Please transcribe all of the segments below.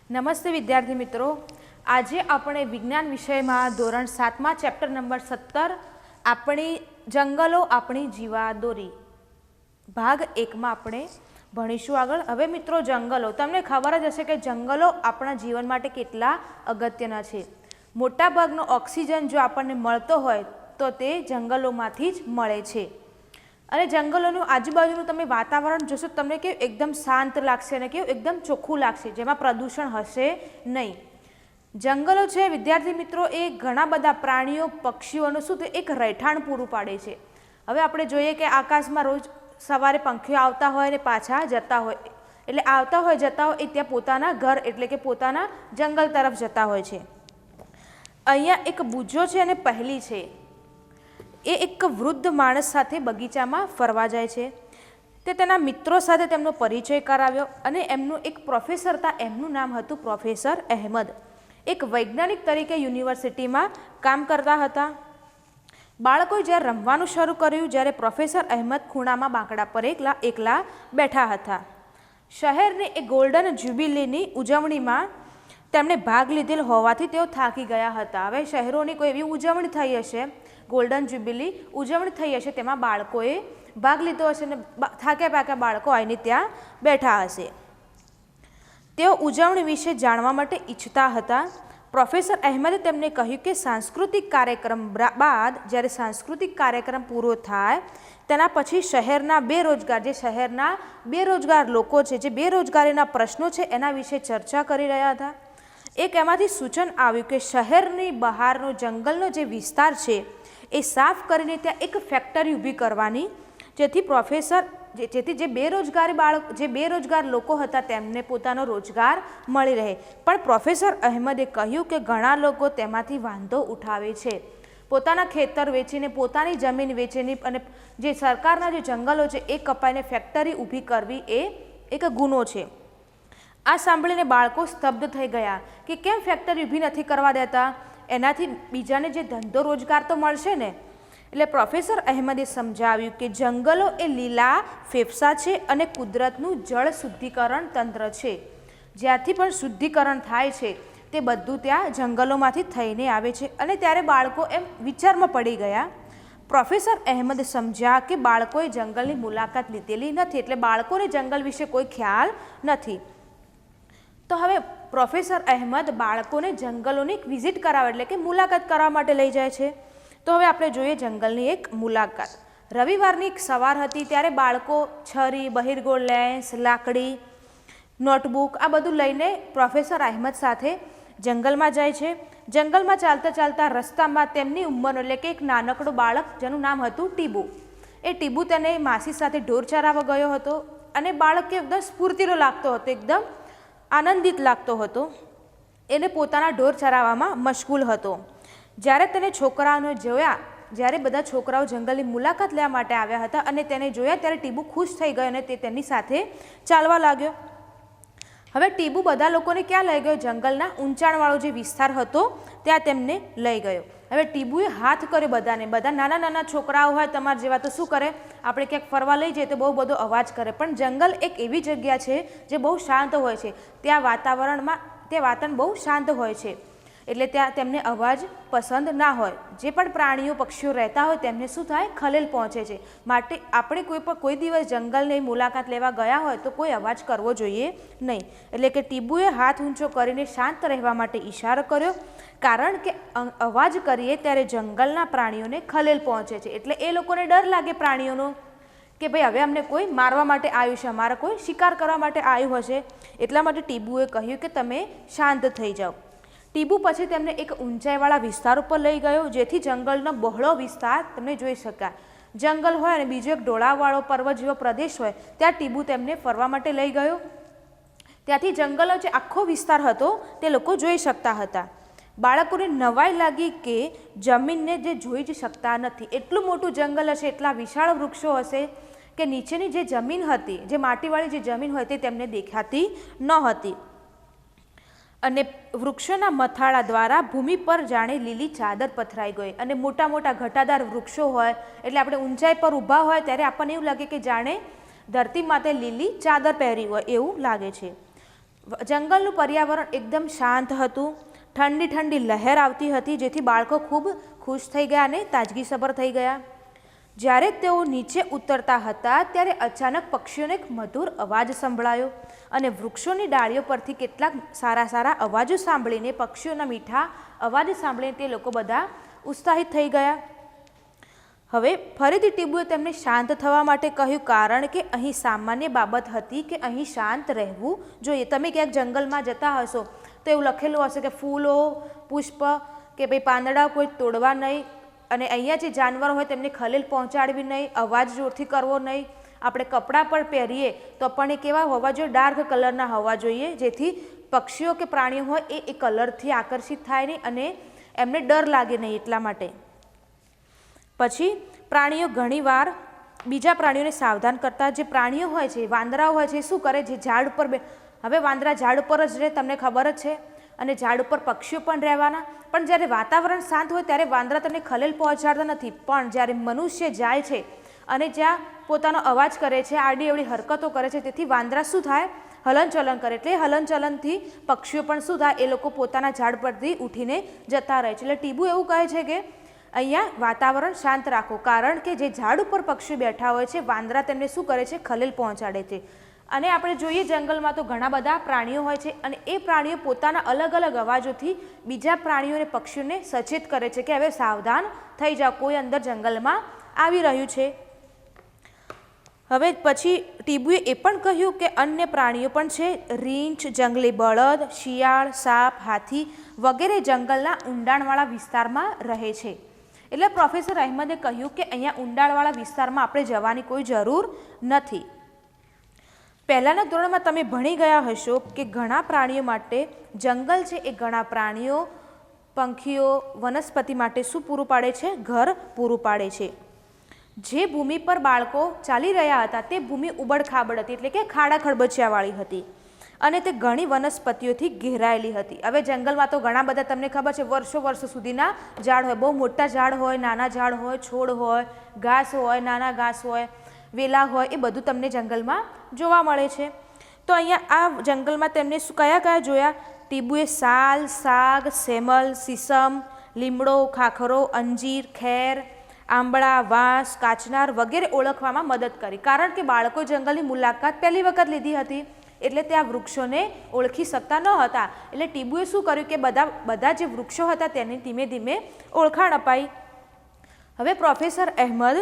નમસ્તે વિદ્યાર્થી મિત્રો, આજે આપણે વિજ્ઞાન વિષયમાં ધોરણ 7માં ચેપ્ટર નંબર 17 આપણી જંગલો આપણી જીવાદોરી ભાગ 1માં આપણે ભણીશું આગળ. હવે મિત્રો, જંગલો તમને ખબર જ હશે કે જંગલો આપણા જીવન માટે કેટલા અગત્યના છે. મોટાભાગનો ઓક્સિજન જો આપણને મળતો હોય તો તે જંગલોમાંથી જ મળે છે. અને જંગલોનું આજુબાજુનું તમે વાતાવરણ જોશો તમને કેવું એકદમ શાંત લાગશે અને કેવું એકદમ ચોખ્ખું લાગશે, જેમાં પ્રદૂષણ હશે નહીં. જંગલો છે વિદ્યાર્થી મિત્રો, એ ઘણા બધા પ્રાણીઓ પક્ષીઓનું શું એક રહેઠાણ પૂરું પાડે છે. હવે આપણે જોઈએ કે આકાશમાં રોજ સવારે પંખીઓ આવતા હોય અને પાછા જતા હોય, એટલે આવતા હોય જતા હોય એ ત્યાં પોતાના ઘર એટલે કે પોતાના જંગલ તરફ જતા હોય છે. અહીંયા એક બુજો છે અને પહેલી છે, એ એક વૃદ્ધ માણસ સાથે બગીચામાં ફરવા જાય છે. તે તેના મિત્રો સાથે તેમનો પરિચય કરાવ્યો અને એમનું એક પ્રોફેસર હતા, એમનું નામ હતું પ્રોફેસર અહેમદ. એક વૈજ્ઞાનિક તરીકે યુનિવર્સિટીમાં કામ કરતા હતા. બાળકોએ જ્યારે રમવાનું શરૂ કર્યું, જ્યારે પ્રોફેસર અહેમદ ખૂણામાં બાંકડા પર એકલા બેઠા હતા. શહેરની એ ગોલ્ડન જ્યુબિલીની ઉજવણીમાં તેમણે ભાગ લીધેલ હોવાથી તેઓ થાકી ગયા હતા. હવે શહેરોની કોઈ એવી ઉજવણી થઈ હશે, ગોલ્ડન જ્યુબિલી ઉજવણી થઈ હશે, તેમાં બાળકોએ ભાગ લીધો હશે અને થાક્યા પાક્યા બાળકો આવીને ત્યાં બેઠા હશે. તેઓ ઉજવણી વિશે જાણવા માટે ઈચ્છતા હતા. પ્રોફેસર અહેમદે તેમને કહ્યું કે સાંસ્કૃતિક કાર્યક્રમ બાદ જ્યારે સાંસ્કૃતિક કાર્યક્રમ પૂરો થાય તેના પછી શહેરના બેરોજગાર લોકો છે, જે બેરોજગારીના પ્રશ્નો છે એના વિશે ચર્ચા કરી રહ્યા હતા. એક એમાંથી સૂચન આવ્યું કે શહેરની બહારનો જંગલનો જે વિસ્તાર છે એ સાફ કરીને ત્યાં એક ફેક્ટરી ઊભી કરવાની, જેથી જે બેરોજગાર લોકો હતા તેમને પોતાનો રોજગાર મળી રહે. પણ પ્રોફેસર અહેમદે કહ્યું કે ઘણા લોકો તેમાંથી વાંધો ઉઠાવે છે. પોતાના ખેતર વેચીને, પોતાની જમીન વેચીને અને જે સરકારના જે જંગલો છે એ કપાઈને ફેક્ટરી ઊભી કરવી એ એક ગુનો છે. આ સાંભળીને બાળકો સ્તબ્ધ થઈ ગયા કે કેમ ફેક્ટરી ઊભી નથી કરવા દેતા, એનાથી બીજાને જે ધંધો રોજગાર તો મળશે ને. એટલે પ્રોફેસર અહેમદે સમજાવ્યું કે જંગલો એ લીલા ફેફસા છે અને કુદરતનું જળ શુદ્ધિકરણ તંત્ર છે. જ્યાંથી પણ શુદ્ધિકરણ થાય છે તે બધું ત્યાં જંગલોમાંથી થઈને આવે છે. અને ત્યારે બાળકો એમ વિચારમાં પડી ગયા. પ્રોફેસર અહેમદે સમજ્યા કે બાળકોએ જંગલની મુલાકાત લીધેલી નથી, એટલે બાળકોને જંગલ વિશે કોઈ ખ્યાલ નથી. તો હવે પ્રોફેસર અહેમદ બાળકોને જંગલોની એક વિઝિટ કરાવે એટલે કે મુલાકાત કરવા માટે લઈ જાય છે. તો હવે આપણે જોઈએ જંગલની એક મુલાકાત. રવિવારની એક સવાર હતી, ત્યારે બાળકો છરી, બહિર્ગોળ લેન્સ, લાકડી, નોટબુક આ બધું લઈને પ્રોફેસર અહેમદ સાથે જંગલમાં જાય છે. જંગલમાં ચાલતા ચાલતા રસ્તામાં તેમની ઉંમરનો એટલે કે એક નાનકડો બાળક જેનું નામ હતું ટીબુ, એ ટીબુ તેને માસી સાથે ઢોર ચરાવવા ગયો હતો અને બાળક એકદમ સ્ફૂર્તિલો લાગતો હતો, એકદમ આનંદિત લાગતો હતો. એને પોતાના ઢોર ચરાવવામાં મશગુલ હતો. જ્યારે તેને છોકરાઓને જોયા, જ્યારે બધા છોકરાઓ જંગલની મુલાકાત લેવા માટે આવ્યા હતા અને તેને જોયા ત્યારે ટીબુ ખુશ થઈ ગયો અને તે તેમની સાથે ચાલવા લાગ્યો. હવે ટીબુ બધા લોકોને ક્યાં લઈ ગયો? જંગલના ઊંચાણવાળો જે વિસ્તાર હતો ત્યાં તેમને લઈ ગયો. હવે ટીબુએ હાથ કર્યો બધાને. બધા નાના નાના છોકરાઓ હોય તમારા જેવા તો શું કરે, આપણે ક્યાંક ફરવા લઈ જઈએ તો બહુ બધો અવાજ કરે. પણ જંગલ એક એવી જગ્યા છે જે બહુ શાંત હોય છે. ત્યાં વાતાવરણ બહુ શાંત હોય છે, એટલે ત્યાં તેમને અવાજ પસંદ ના હોય. જે પણ પ્રાણીઓ પક્ષીઓ રહેતા હોય તેમને શું થાય, ખલેલ પહોંચે છે. માટે આપણે કોઈ દિવસ જંગલની મુલાકાત લેવા ગયા હોય તો કોઈ અવાજ કરવો જોઈએ નહીં. એટલે કે ટીબુએ હાથ ઊંચો કરીને શાંત રહેવા માટે ઈશારો કર્યો, કારણ કે અવાજ કરીએ ત્યારે જંગલના પ્રાણીઓને ખલેલ પહોંચે છે. એટલે એ લોકોને ડર લાગે પ્રાણીઓનો કે ભાઈ હવે અમને કોઈ મારવા માટે આવ્યું છે, અમારે કોઈ શિકાર કરવા માટે આવ્યું હશે. એટલા માટે ટીબુએ કહ્યું કે તમે શાંત થઈ જાઓ. ટીબુ પછી તેમને એક ઊંચાઈવાળા વિસ્તાર ઉપર લઈ ગયો, જેથી જંગલનો બહોળો વિસ્તાર તમને જોઈ શકાય. જંગલ હોય અને બીજો એક ઢોળાવવાળો પર્વત જેવો પ્રદેશ હોય, ત્યાં ટીબુ તેમને ફરવા માટે લઈ ગયો. ત્યાંથી જંગલનો જે આખો વિસ્તાર હતો તે લોકો જોઈ શકતા હતા. બાળકોને નવાઈ લાગી કે જમીનને જે જોઈ જ શકતા નથી. એટલું મોટું જંગલ હશે, એટલા વિશાળ વૃક્ષો હશે કે નીચેની જે જમીન હતી, જે માટીવાળી જે જમીન હોય તે તેમને દેખાતી ન હતી. અને વૃક્ષોના મથાળા દ્વારા ભૂમિ પર જાણે લીલી ચાદર પથરાઈ ગઈ. અને મોટા મોટા ઘટાદાર વૃક્ષો હોય એટલે આપણે ઊંચાઈ પર ઊભા હોય ત્યારે આપણને એવું લાગે કે જાણે ધરતી માથે લીલી ચાદર પહેરી હોય એવું લાગે છે. જંગલનું પર્યાવરણ એકદમ શાંત હતું, ઠંડી ઠંડી લહેર આવતી હતી, જેથી બાળકો ખૂબ ખુશ થઈ ગયા અને તાજગીસભર થઈ ગયા. જ્યારે તેઓ નીચે ઉતરતા હતા ત્યારે અચાનક પક્ષીઓનો એક મધુર અવાજ સંભળાયો અને વૃક્ષોની ડાળીઓ પરથી કેટલાક સારા સારા અવાજો સાંભળીને, પક્ષીઓના મીઠા અવાજ સાંભળીને તે લોકો બધા ઉત્સાહિત થઈ ગયા. હવે ફરીથી ટીબુએ તેમને શાંત થવા માટે કહ્યું, કારણ કે અહીં સામાન્ય બાબત હતી કે અહીં શાંત રહેવું જોઈએ. તમે ક્યાંક જંગલમાં જતા હશો તો એવું લખેલું હશે કે ફૂલો, પુષ્પ કે ભાઈ પાંદડા કોઈ તોડવા નહીં, અને અહીંયા જે જાનવર હોય તેમને ખલેલ પહોંચાડવી નહીં, અવાજ જોરથી કરવો નહીં. આપણે કપડાં પણ પહેરીએ તો પણ એ કેવા હોવા જોઈએ? ડાર્ક કલરના હોવા જોઈએ, જેથી પક્ષીઓ કે પ્રાણીઓ હોય એ કલરથી આકર્ષિત થાય નહીં અને એમને ડર લાગે નહીં, એટલા માટે. પછી પ્રાણીઓ ઘણીવાર બીજા પ્રાણીઓને સાવધાન કરતા. જે પ્રાણીઓ હોય છે, વાંદરાઓ હોય છે, શું કરે? જે ઝાડ ઉપર હવે વાંદરા ઝાડ ઉપર જ રહે, તમને ખબર જ છે, અને ઝાડ ઉપર પક્ષીઓ પણ રહેવાના. પણ જ્યારે વાતાવરણ શાંત હોય ત્યારે વાંદરા તમને ખલેલ પહોંચાડતા નથી. પણ જ્યારે મનુષ્ય જાય છે અને જ્યાં પોતાનો અવાજ કરે છે, આડી અવળી હરકતો કરે છે, તેથી વાંદરા શું થાય? હલનચલન કરે. એટલે હલનચલનથી પક્ષીઓ પણ શું થાય? એ લોકો પોતાના ઝાડ પરથી ઉઠીને જતા રહે છે. એટલે ટીબુ એવું કહે છે કે અહીંયા વાતાવરણ શાંત રાખો, કારણ કે જે ઝાડ ઉપર પક્ષીઓ બેઠા હોય છે, વાંદરા તેમને શું કરે છે? ખલેલ પહોંચાડે છે. અને આપણે જોઈએ જંગલમાં તો ઘણા બધા પ્રાણીઓ હોય છે અને એ પ્રાણીઓ પોતાના અલગ અલગ અવાજોથી બીજા પ્રાણીઓને, પક્ષીઓને સચેત કરે છે કે હવે સાવધાન થઈ જાઓ, કોઈ અંદર જંગલમાં આવી રહ્યું છે. હવે પછી ટીબુએ એ પણ કહ્યું કે અન્ય પ્રાણીઓ પણ છે. રીંછ, જંગલી બળદ, શિયાળ, સાપ, હાથી વગેરે જંગલના ઊંડાણવાળા વિસ્તારમાં રહે છે. એટલે પ્રોફેસર અહેમદે કહ્યું કે અહીંયા ઊંડાણવાળા વિસ્તારમાં આપણે જવાની કોઈ જરૂર નથી. પહેલાંના ધોરણમાં તમે ભણી ગયા હશો કે ઘણા પ્રાણીઓ માટે જંગલ છે એ ઘણા પ્રાણીઓ, પંખીઓ, વનસ્પતિ માટે શું પૂરું પાડે છે? ઘર પૂરું પાડે છે. જે ભૂમિ પર બાળકો ચાલી રહ્યા હતા તે ભૂમિ ઉબડખાબડ હતી, એટલે કે ખાડા ખડબચિયાવાળી હતી અને તે ઘણી વનસ્પતિઓથી ઘેરાયેલી હતી. હવે જંગલમાં તો ઘણા બધા તમને ખબર છે વર્ષો સુધીના ઝાડ હોય, બહુ મોટા ઝાડ હોય, નાના ઝાડ હોય, છોડ હોય, ઘાસ હોય, નાના ઘાસ હોય, વેલા હોય, એ બધું તમને જંગલમાં જોવા મળે છે. તો અહીંયા આ જંગલમાં તેમને કયા કયા જોયા? ટીબુએ સાલ, સાગ, સેમલ, સીસમ, લીમડો, ખાખરો, અંજીર, ખેર, આંબળા, વાંસ, કાચનાર વગેરે ઓળખવામાં મદદ કરી. કારણ કે બાળકો જંગલની મુલાકાત પહેલી વખત લીધી હતી એટલે તે આ વૃક્ષોને ઓળખી શકતા ન હતા. એટલે ટીબુએ શું કર્યું કે બધા જે વૃક્ષો હતા તેની ધીમે ધીમે ઓળખાણ અપાઈ. હવે પ્રોફેસર અહેમદ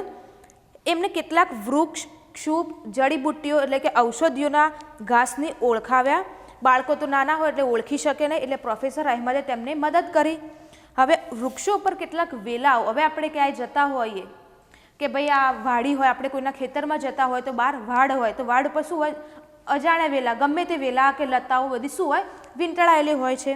એમને કેટલાક વૃક્ષ, ક્ષુપ, જડીબુટ્ટીઓ એટલે કે ઔષધિઓના ઘાસને ઓળખાવ્યા. બાળકો તો નાના હોય એટલે ઓળખી શકે નહીં, એટલે પ્રોફેસર અહેમદે તેમને મદદ કરી. હવે વૃક્ષો પર કેટલાક વેલાઓ, હવે આપણે ક્યાંય જતા હોઈએ કે ભાઈ આ વાડી હોય, આપણે કોઈના ખેતરમાં જતા હોય તો બહાર વાડ હોય, તો વાડ પર શું હોય? અજાણ્યા વેલા, ગમે તે વેલા કે લતાઓ બધી શું હોય? વીંટળાયેલી હોય છે.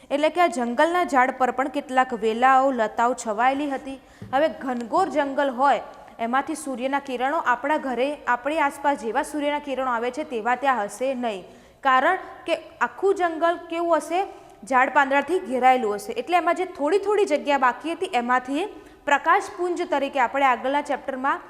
એટલે કે આ જંગલના ઝાડ પર પણ કેટલાક વેલાઓ, લતાઓ છવાયેલી હતી. હવે ઘનઘોર જંગલ હોય એમાંથી સૂર્યના કિરણો આપણા ઘરે, આપણી આસપાસ જેવા સૂર્યના કિરણો આવે છે તેવા ત્યાં હશે નહીં, કારણ કે આખું જંગલ કેવું હશે? ઝાડ પાંદડાથી ઘેરાયેલું હશે. એટલે એમાં જે થોડી થોડી જગ્યા બાકી હતી એમાંથી પ્રકાશપુંજ તરીકે આપણે આગળના ચેપ્ટરમાં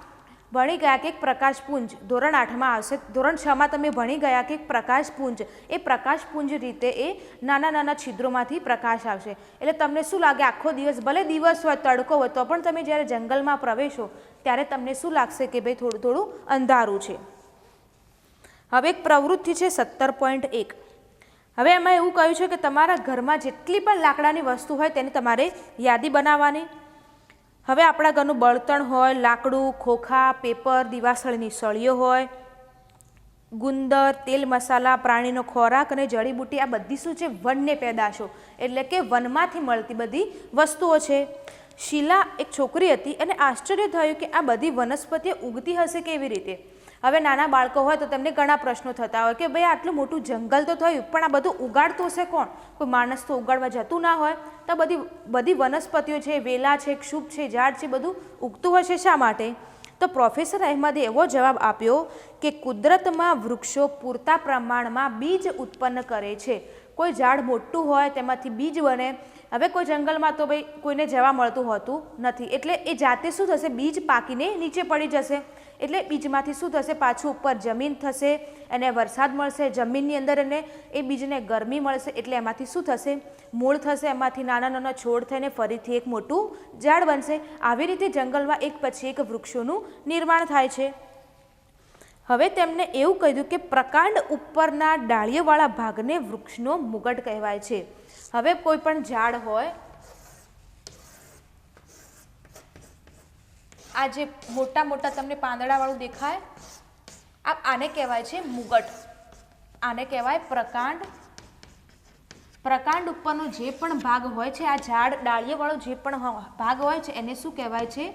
ભણી ગયા કે એક પ્રકાશપુંજ ધોરણ 8માં આવશે, ધોરણ 6માં તમે ભણી ગયા કે એક પ્રકાશપુંજ, એ પ્રકાશપુંજ રીતે એ નાના નાના છિદ્રોમાંથી પ્રકાશ આવશે. એટલે તમને શું લાગે? આખો દિવસ, ભલે દિવસ હોય, તડકો હોય, તો પણ તમે જ્યારે જંગલમાં પ્રવેશો ત્યારે તમને શું લાગશે કે ભાઈ થોડું થોડું અંધારું છે. હવે એક પ્રવૃત્તિ છે 17.1. હવે એમાં એવું કહ્યું છે કે તમારા ઘરમાં જેટલી પણ લાકડાની વસ્તુ હોય તેની તમારે યાદી બનાવવાની. હવે આપણા ઘરનું બળતણ હોય, લાકડું, ખોખા, પેપર, દિવાસળીની સળીઓ હોય, ગુંદર, તેલ, મસાલા, પ્રાણીનો ખોરાક અને જડીબુટ્ટી, આ બધી શું છે? વન્ય પેદાશો, એટલે કે વનમાંથી મળતી બધી વસ્તુઓ છે. શીલા એક છોકરી હતી અને આશ્ચર્ય થયું કે આ બધી વનસ્પતિઓ ઉગતી હશે કેવી રીતે. હવે નાના બાળકો હોય તો તેમને ઘણા પ્રશ્નો થતા હોય કે ભાઈ આટલું મોટું જંગલ તો થયું, પણ આ બધું ઉગાડતું હશે કોણ? કોઈ માણસ તો ઉગાડવા જતું ના હોય. તો બધી વનસ્પતિઓ છે, વેલા છે, ક્ષુપ છે, ઝાડ છે, બધું ઉગતું હશે શા માટે? તો પ્રોફેસર અહેમદે એવો જવાબ આપ્યો કે કુદરતમાં વૃક્ષો પૂરતા પ્રમાણમાં બીજ ઉત્પન્ન કરે છે. કોઈ ઝાડ મોટું હોય તેમાંથી બીજ બને. હવે કોઈ જંગલમાં તો ભાઈ કોઈને જવા મળતું હોતું નથી, એટલે એ જાતે શું થશે? બીજ પાકીને નીચે પડી જશે. એટલે બીજમાંથી શું થશે, પાછું ઉપર જમીન થશે, એને વરસાદ મળશે, જમીનની અંદર એને એ બીજને ગરમી મળશે, એટલે એમાંથી શું થશે, મૂળ થશે, એમાંથી નાના નાના છોડ થઈને ફરીથી એક મોટું ઝાડ બનશે. આવી રીતે જંગલમાં એક પછી એક વૃક્ષોનું નિર્માણ થાય છે. હવે તેમને એવું કહ્યું કે પ્રકાંડ ઉપરના ડાળીઓવાળા ભાગને વૃક્ષનો મુગટ કહેવાય છે. હવે કોઈ પણ ઝાડ હોય, આ જે મોટા મોટા તમને પાંદડાવાળું દેખાય, આને કહેવાય છે મુગટ, આને કહેવાય પ્રકાંડ. પ્રકાંડ ઉપરનો જે પણ ભાગ હોય છે, આ ઝાડ ડાળીઓવાળો જે પણ ભાગ હોય છે એને શું કહેવાય છે,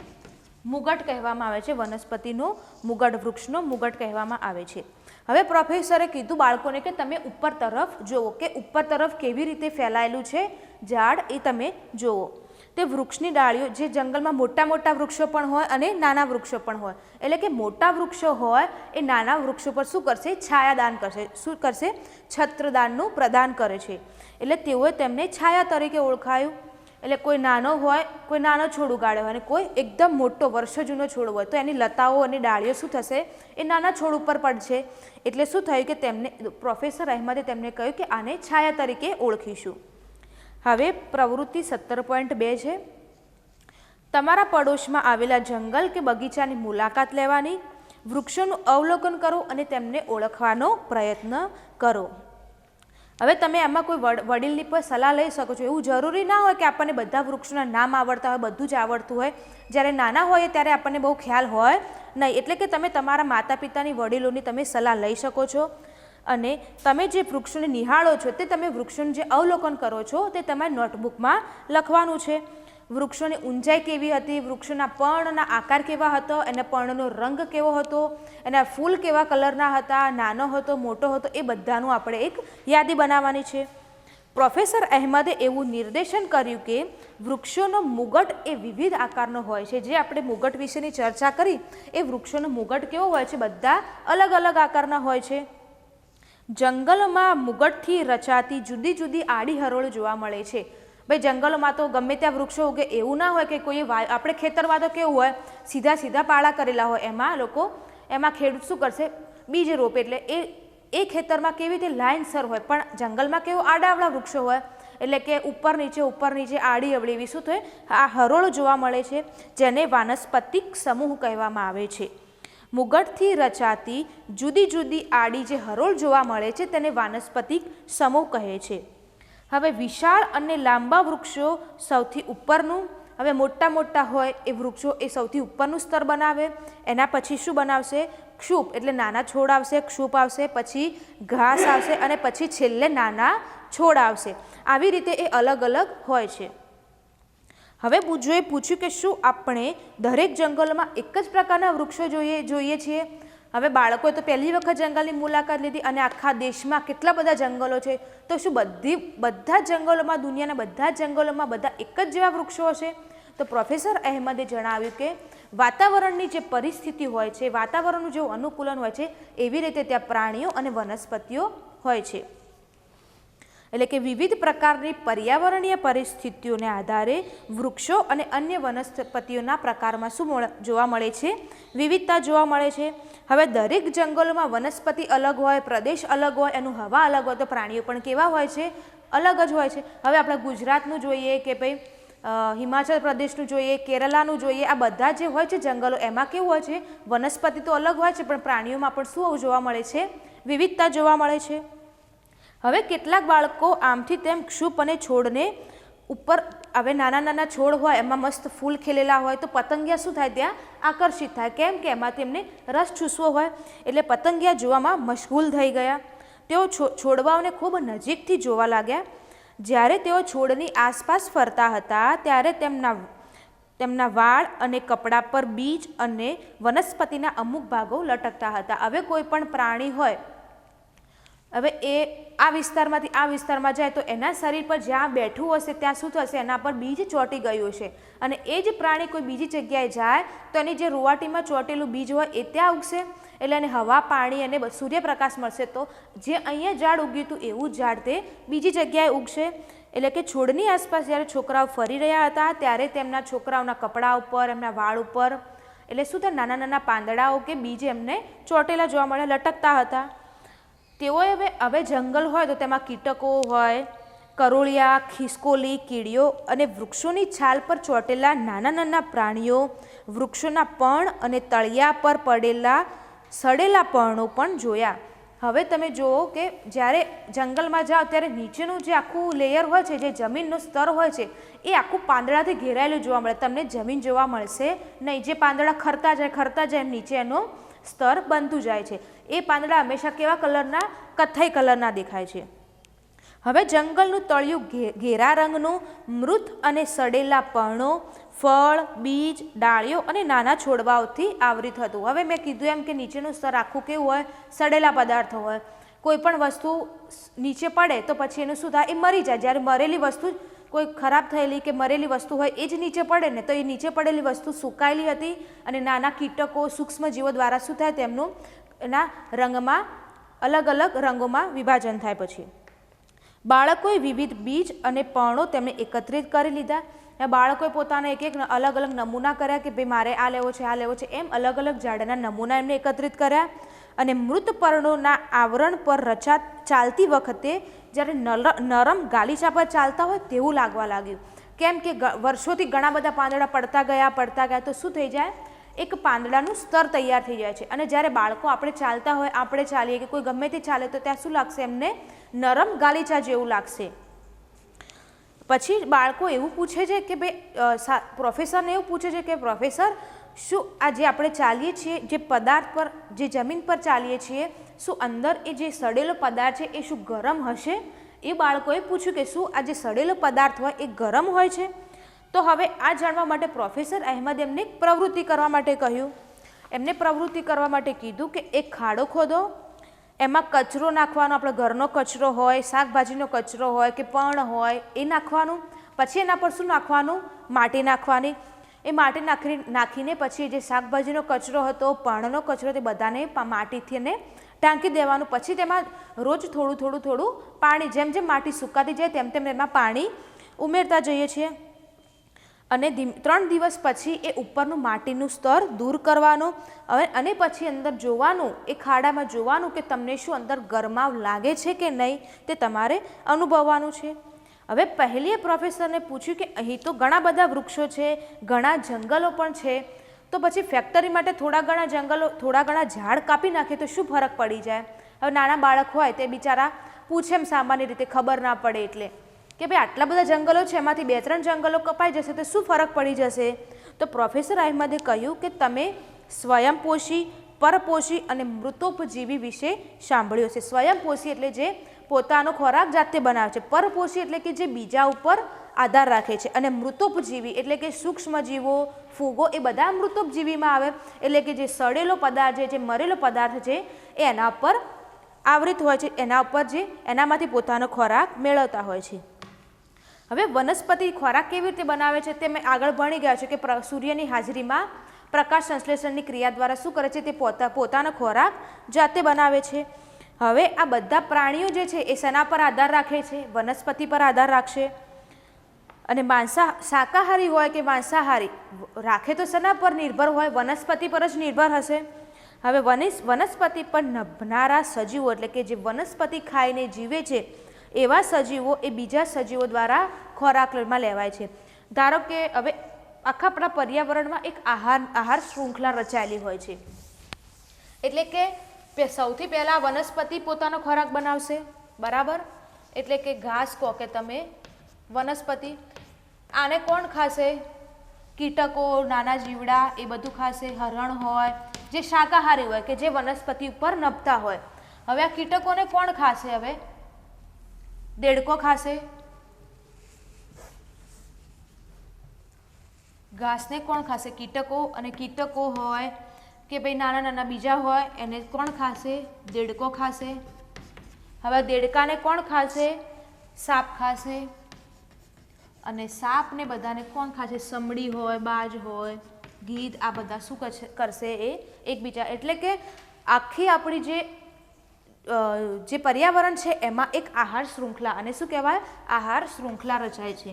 મુગટ કહેવામાં આવે છે. વનસ્પતિનો મુગટ, વૃક્ષનો મુગટ કહેવામાં આવે છે. હવે પ્રોફેસરે કીધું બાળકોને કે તમે ઉપર તરફ જુઓ, કે ઉપર તરફ કેવી રીતે ફેલાયેલું છે ઝાડ, એ તમે જુઓ. તે વૃક્ષની ડાળીઓ, જે જંગલમાં મોટા મોટા વૃક્ષો પણ હોય અને નાના વૃક્ષો પણ હોય, એટલે કે મોટા વૃક્ષો હોય એ નાના વૃક્ષો પર શું કરશે, છાયાદાન કરશે. શું કરશે, છત્રદાનનું પ્રદાન કરે છે. એટલે તેઓએ તેમને છાયા તરીકે ઓળખાયું. એટલે કોઈ નાનો હોય, કોઈ નાનો છોડ ઉગાડ્યો હોય અને કોઈ એકદમ મોટો વર્ષો જૂનો છોડ હોય, તો એની લતાઓ અને ડાળીઓ શું થશે, એ નાના છોડ ઉપર પડશે. એટલે શું થયું કે તેમને, પ્રોફેસર અહેમદે તેમને કહ્યું કે આને છાયા તરીકે ઓળખીશું. હવે પ્રવૃત્તિ 17.2 છે. તમારા પડોશમાં આવેલા જંગલ કે બગીચાની મુલાકાત લેવાની, વૃક્ષોનું અવલોકન કરો અને તેમને ઓળખવાનો પ્રયત્ન કરો. હવે તમે આમાં કોઈ વડીલની પર સલાહ લઈ શકો છો. એવું જરૂરી ના હોય કે આપણને બધા વૃક્ષોના નામ આવડતા હોય, બધું જ આવડતું હોય. જ્યારે નાના હોય ત્યારે આપણને બહુ ખ્યાલ હોય નહીં. એટલે કે તમે તમારા માતા પિતાની, વડીલોની તમે સલાહ લઈ શકો છો. અને તમે જે વૃક્ષોને નિહાળો છો, તે તમે વૃક્ષોનું જે અવલોકન કરો છો તે તમારી નોટબુકમાં લખવાનું છે. વૃક્ષોની ઊંચાઈ કેવી હતી, વૃક્ષોના પર્ણના આકાર કેવા હતો, એના પર્ણનો રંગ કેવો હતો, એના ફૂલ કેવા કલરના હતા, નાનો હતો, મોટો હતો, એ બધાનું આપણે એક યાદી બનાવવાની છે. પ્રોફેસર અહેમદે એવું નિર્દેશન કર્યું કે વૃક્ષોનો મુગટ એ વિવિધ આકારનો હોય છે. જે આપણે મુગટ વિશેની ચર્ચા કરી, એ વૃક્ષોનો મુગટ કેવો હોય છે, બધા અલગ અલગ આકારના હોય છે. જંગલમાં મુગટથી રચાતી જુદી જુદી આડી હરોળ જોવા મળે છે. ભાઈ જંગલોમાં તો ગમે ત્યાં વૃક્ષો ઉગે, એવું ના હોય કે કોઈ આપણે ખેતરમાં તો કેવું હોય, સીધા સીધા પાળા કરેલા હોય, એમાં ખેડૂત શું કરશે, બીજ રોપે. એટલે એ ખેતરમાં કેવી રીતે લાઇનસર હોય, પણ જંગલમાં કેવું આડાવડા વૃક્ષો હોય, એટલે કે ઉપર નીચે આડી અવળી એવી શું થાય, આ હરોળ જોવા મળે છે, જેને વાનસ્પતિક સમૂહ કહેવામાં આવે છે. મુગટથી રચાતી જુદી જુદી આડી જે હરોળ જોવા મળે છે તેને વાનસ્પતિક સમૂહ કહે છે. હવે વિશાળ અને લાંબા વૃક્ષો સૌથી ઉપરનું, હવે મોટા મોટા હોય એ વૃક્ષો એ સૌથી ઉપરનું સ્તર બનાવે. એના પછી શું બનાવશે, ક્ષુપ, એટલે નાના છોડ આવશે, ક્ષુપ આવશે, પછી ઘાસ આવશે અને પછી છેલ્લે નાના છોડ આવશે. આવી રીતે એ અલગ અલગ હોય છે. હવે પૂજ્યોએ પૂછ્યું કે શું આપણે દરેક જંગલોમાં એક જ પ્રકારના વૃક્ષો જોઈએ છીએ. હવે બાળકોએ તો પહેલી વખત જંગલની મુલાકાત લીધી અને આખા દેશમાં કેટલા બધા જંગલો છે, તો શું બધા જંગલોમાં, દુનિયાના બધા જંગલોમાં બધા એક જ જેવા વૃક્ષો હશે? તો પ્રોફેસર અહેમદે જણાવ્યું કે વાતાવરણની જે પરિસ્થિતિ હોય છે, વાતાવરણનું જેવું અનુકૂલન હોય છે, એવી રીતે ત્યાં પ્રાણીઓ અને વનસ્પતિઓ હોય છે. એટલે કે વિવિધ પ્રકારની પર્યાવરણીય પરિસ્થિતિઓને આધારે વૃક્ષો અને અન્ય વનસ્પતિઓના પ્રકારમાં શું જોવા મળે છે, વિવિધતા જોવા મળે છે. હવે દરેક જંગલોમાં વનસ્પતિ અલગ હોય, પ્રદેશ અલગ હોય, એનું હવા અલગ હોય, તો પ્રાણીઓ પણ કેવા હોય છે, અલગ જ હોય છે. હવે આપણે ગુજરાતનું જોઈએ કે ભાઈ હિમાચલ પ્રદેશનું જોઈએ, કેરલાનું જોઈએ, આ બધા જે હોય છે જંગલો, એમાં કેવું હોય છે, વનસ્પતિ તો અલગ હોય છે, પણ પ્રાણીઓમાં પણ શું જોવા મળે છે, વિવિધતા જોવા મળે છે. હવે કેટલાક બાળકો આમથી તેમ ક્ષુપ અને છોડને ઉપર, હવે નાના નાના છોડ હોય એમાં મસ્ત ફૂલ ખીલેલા હોય, તો પતંગિયા શું થાય, ત્યાં આકર્ષિત થાય. કેમ કે એમાં તેમને રસ ચૂસવો હોય, એટલે પતંગિયા જોવામાં મશગુલ થઈ ગયા. તેઓ છોડવાઓને ખૂબ નજીકથી જોવા લાગ્યા. જ્યારે તેઓ છોડની આસપાસ ફરતા હતા ત્યારે તેમના વાળ અને કપડા પર બીજ અને વનસ્પતિના અમુક ભાગો લટકતા હતા. હવે કોઈ પણ પ્રાણી હોય, હવે એ આ વિસ્તારમાંથી આ વિસ્તારમાં જાય તો એના શરીર પર જ્યાં બેઠું હશે ત્યાં શું થશે, એના પર બીજ ચોંટી ગયું હશે. અને એ જ પ્રાણી કોઈ બીજી જગ્યાએ જાય તો એની જે રૂંવાટીમાં ચોંટેલું બીજ હોય એ ત્યાં ઉગશે. એટલે એને હવા, પાણી અને સૂર્યપ્રકાશ મળશે, તો જે અહીંયા ઝાડ ઉગ્યું હતું એવું જ ઝાડ તે બીજી જગ્યાએ ઉગશે. એટલે કે છોડની આસપાસ જ્યારે છોકરાઓ ફરી રહ્યા હતા ત્યારે તેમના છોકરાઓના કપડા ઉપર, એમના વાળ ઉપર, એટલે શું થાય, નાના નાના પાંદડાઓ કે બીજ એમને ચોટેલા જોવા મળે, લટકતા હતા. તેઓએ હવે જંગલ હોય તો તેમાં કીટકો હોય, કરોળિયા, ખિસકોલી, કીડીઓ અને વૃક્ષોની છાલ પર ચોટેલા નાના નાના પ્રાણીઓ, વૃક્ષોના પર્ણ અને તળિયા પર પડેલા સડેલા પર્ણો પણ જોયા. હવે તમે જુઓ કે જ્યારે જંગલમાં જાઓ ત્યારે નીચેનું જે આખું લેયર હોય છે, જે જમીનનું સ્તર હોય છે, એ આખું પાંદડાથી ઘેરાયેલું જોવા મળે. તમને જમીન જોવા મળશે નહીં. જે પાંદડા ખરતા જાય એમ નીચે એનું સ્તર બનતું જાય છે. એ પાંદડા હંમેશા કેવા કલરના? કથ્થઈ કલરના દેખાય છે. હવે જંગલનું તળિયું ઘેરા રંગનું, મૃત અને સડેલા પર્ણો, ફળ, બીજ, ડાળીઓ અને નાના છોડવાઓથી આવરિત હતું. હવે મેં કીધું એમ કે નીચેનું સ્તર આખું કેવું હોય? સડેલા પદાર્થો હોય. કોઈ પણ વસ્તુ નીચે પડે તો પછી એનું શું થાય? એ મરી જાય. જ્યારે મરેલી વસ્તુ, કોઈ ખરાબ થયેલી કે મરેલી વસ્તુ હોય એ જ નીચે પડે ને, તો એ નીચે પડેલી વસ્તુ સુકાયેલી હતી અને નાના કીટકો, સૂક્ષ્મ જીવો દ્વારા શું થાય? તેમનું એના રંગમાં અલગ અલગ રંગોમાં વિભાજન થાય. પછી બાળકોએ વિવિધ બીજ અને પર્ણો તેમને એકત્રિત કરી લીધા. બાળકોએ પોતાના એક અલગ અલગ નમૂના કર્યા કે ભાઈ મારે આ લેવો છે, આ લેવો છે, એમ અલગ અલગ ઝાડના નમૂના એમને એકત્રિત કર્યા. અને મૃત પર્ણોના આવરણ પર ચાલતી વખતે જ્યારે નરમ ગાલીચા પર ચાલતા હોય તેવું લાગવા લાગ્યું. કેમ કે વર્ષોથી ઘણા બધા પાંદડા પડતા ગયા તો શું થઈ જાય? એક પાંદડાનું સ્તર તૈયાર થઈ જાય છે. અને જ્યારે બાળકો આપણે ચાલતા હોય, આપણે ચાલીએ કે કોઈ ગમે તે ચાલે તો ત્યાં શું લાગશે? એમને નરમ ગાલીચા જેવું લાગશે. પછી બાળકો એવું પૂછે છે કે ભાઈ, પ્રોફેસરને એવું પૂછે છે કે પ્રોફેસર, શું આ જે આપણે ચાલીએ છીએ, જે પદાર્થ પર, જે જમીન પર ચાલીએ છીએ, શું અંદર એ જે સડેલો પદાર્થ છે એ શું ગરમ હશે? એ બાળકોએ પૂછ્યું કે શું આ જે સડેલો પદાર્થ હોય એ ગરમ હોય છે? તો હવે આ જાણવા માટે પ્રોફેસર અહેમદ એમને એક પ્રવૃત્તિ કરવા માટે કહ્યું. એમને પ્રવૃત્તિ કરવા માટે કીધું કે એક ખાડો ખોદો, એમાં કચરો નાખવાનો, આપણો ઘરનો કચરો હોય, શાકભાજીનો કચરો હોય કે પર્ણ હોય એ નાખવાનું. પછી એના પર શું નાખવાનું? માટી નાખવાની. એ માટી નાખીને પછી જે શાકભાજીનો કચરો હતો, પર્ણનો કચરો, તે બધાને માટીથી ઢાંકી દેવાનું. પછી તેમાં રોજ થોડું પાણી, જેમ જેમ માટી સુકાતી જાય તેમ તેમ એમાં પાણી ઉમેરતા જઈએ છીએ. અને 3 દિવસ પછી એ ઉપરનું માટીનું સ્તર દૂર કરવાનું. અને પછી અંદર જોવાનું, એ ખાડામાં જોવાનું કે તમને શું અંદર ગરમાવ લાગે છે કે નહીં, તે તમારે અનુભવવાનું છે. હવે પહેલીએ પ્રોફેસરને પૂછ્યું કે અહીં તો ઘણા બધા વૃક્ષો છે, ઘણા જંગલો પણ છે, તો પછી ફેક્ટરી માટે થોડા ઘણા ઝાડ કાપી નાખીએ તો શું ફરક પડી જાય? હવે નાના બાળક હોય તે બિચારા પૂછે એમ સામાન્ય રીતે, ખબર ના પડે એટલે કે ભાઈ આટલા બધા જંગલો છે, એમાંથી 2-3 જંગલો કપાઈ જશે તો શું ફરક પડી જશે? તો પ્રોફેસર અહેમદે કહ્યું કે તમે સ્વયંપોષી, પરપોષી અને મૃતોપજીવી વિશે સાંભળ્યું છે. સ્વયંપોષી એટલે જે પોતાનો ખોરાક જાતે બનાવે છે, પરપોષી એટલે કે જે બીજા ઉપર આધાર રાખે છે, અને મૃતોપજીવી એટલે કે સૂક્ષ્મજીવો, ફૂગો, એ બધા મૃતોપજીવીમાં આવે. એટલે કે જે સડેલો પદાર્થ છે, જે મરેલો પદાર્થ છે એ એના ઉપર આવૃત હોય છે, એનામાંથી પોતાનો ખોરાક મેળવતા હોય છે. હવે વનસ્પતિ ખોરાક કેવી રીતે બનાવે છે તે મેં આગળ ભણી ગયા છે કે સૂર્યની હાજરીમાં પ્રકાશ સંશ્લેષણની ક્રિયા દ્વારા શું કરે છે? તે પોતાનો ખોરાક જાતે બનાવે છે. હવે આ બધા પ્રાણીઓ જે છે એ શેના પર આધાર રાખે છે? વનસ્પતિ પર આધાર રાખશે. અને શાકાહારી હોય કે માંસાહારી, રાખે તો શેના પર નિર્ભર હોય? વનસ્પતિ પર જ નિર્ભર હશે. હવે વનસ્પતિ પર નભનારા સજીવો એટલે કે જે વનસ્પતિ ખાઈને જીવે છે એવા સજીવો એ બીજા સજીવો દ્વારા ખોરાકમાં લેવાય છે. ધારો કે હવે આખા આપણા પર્યાવરણમાં એક આહાર શૃંખલા રચાયેલી હોય છે. એટલે કે સૌથી પહેલાં વનસ્પતિ પોતાનો ખોરાક બનાવશે, બરાબર? એટલે કે ઘાસ કહો કે તમે, વનસ્પતિ. આને કોણ ખાશે? કીટકો, નાના જીવડા, એ બધું ખાશે. હરણ હોય જે શાકાહારી હોય, કે જે વનસ્પતિ ઉપર નભતા હોય. હવે આ કીટકોને કોણ ખાશે? હવે દેડકો ખાશે. ઘાસને કોણ ખાશે? કીટકો. અને કીટકો હોય કે ભાઈ નાના નાના બીજા હોય એને કોણ ખાશે? દેડકો ખાશે. હવે દેડકાને કોણ ખાશે? સાપ ખાશે. અને સાપને બધાને કોણ ખાશે? સમડી હોય, બાજ હોય, ગીધ, આ બધા શું કરશે? એ એકબીજા, એટલે કે આખી આપણી જે પર્યાવરણ છે એમાં એક આહાર શૃંખલા, અને શું કહેવાય? આહાર શૃંખલા રચાય છે.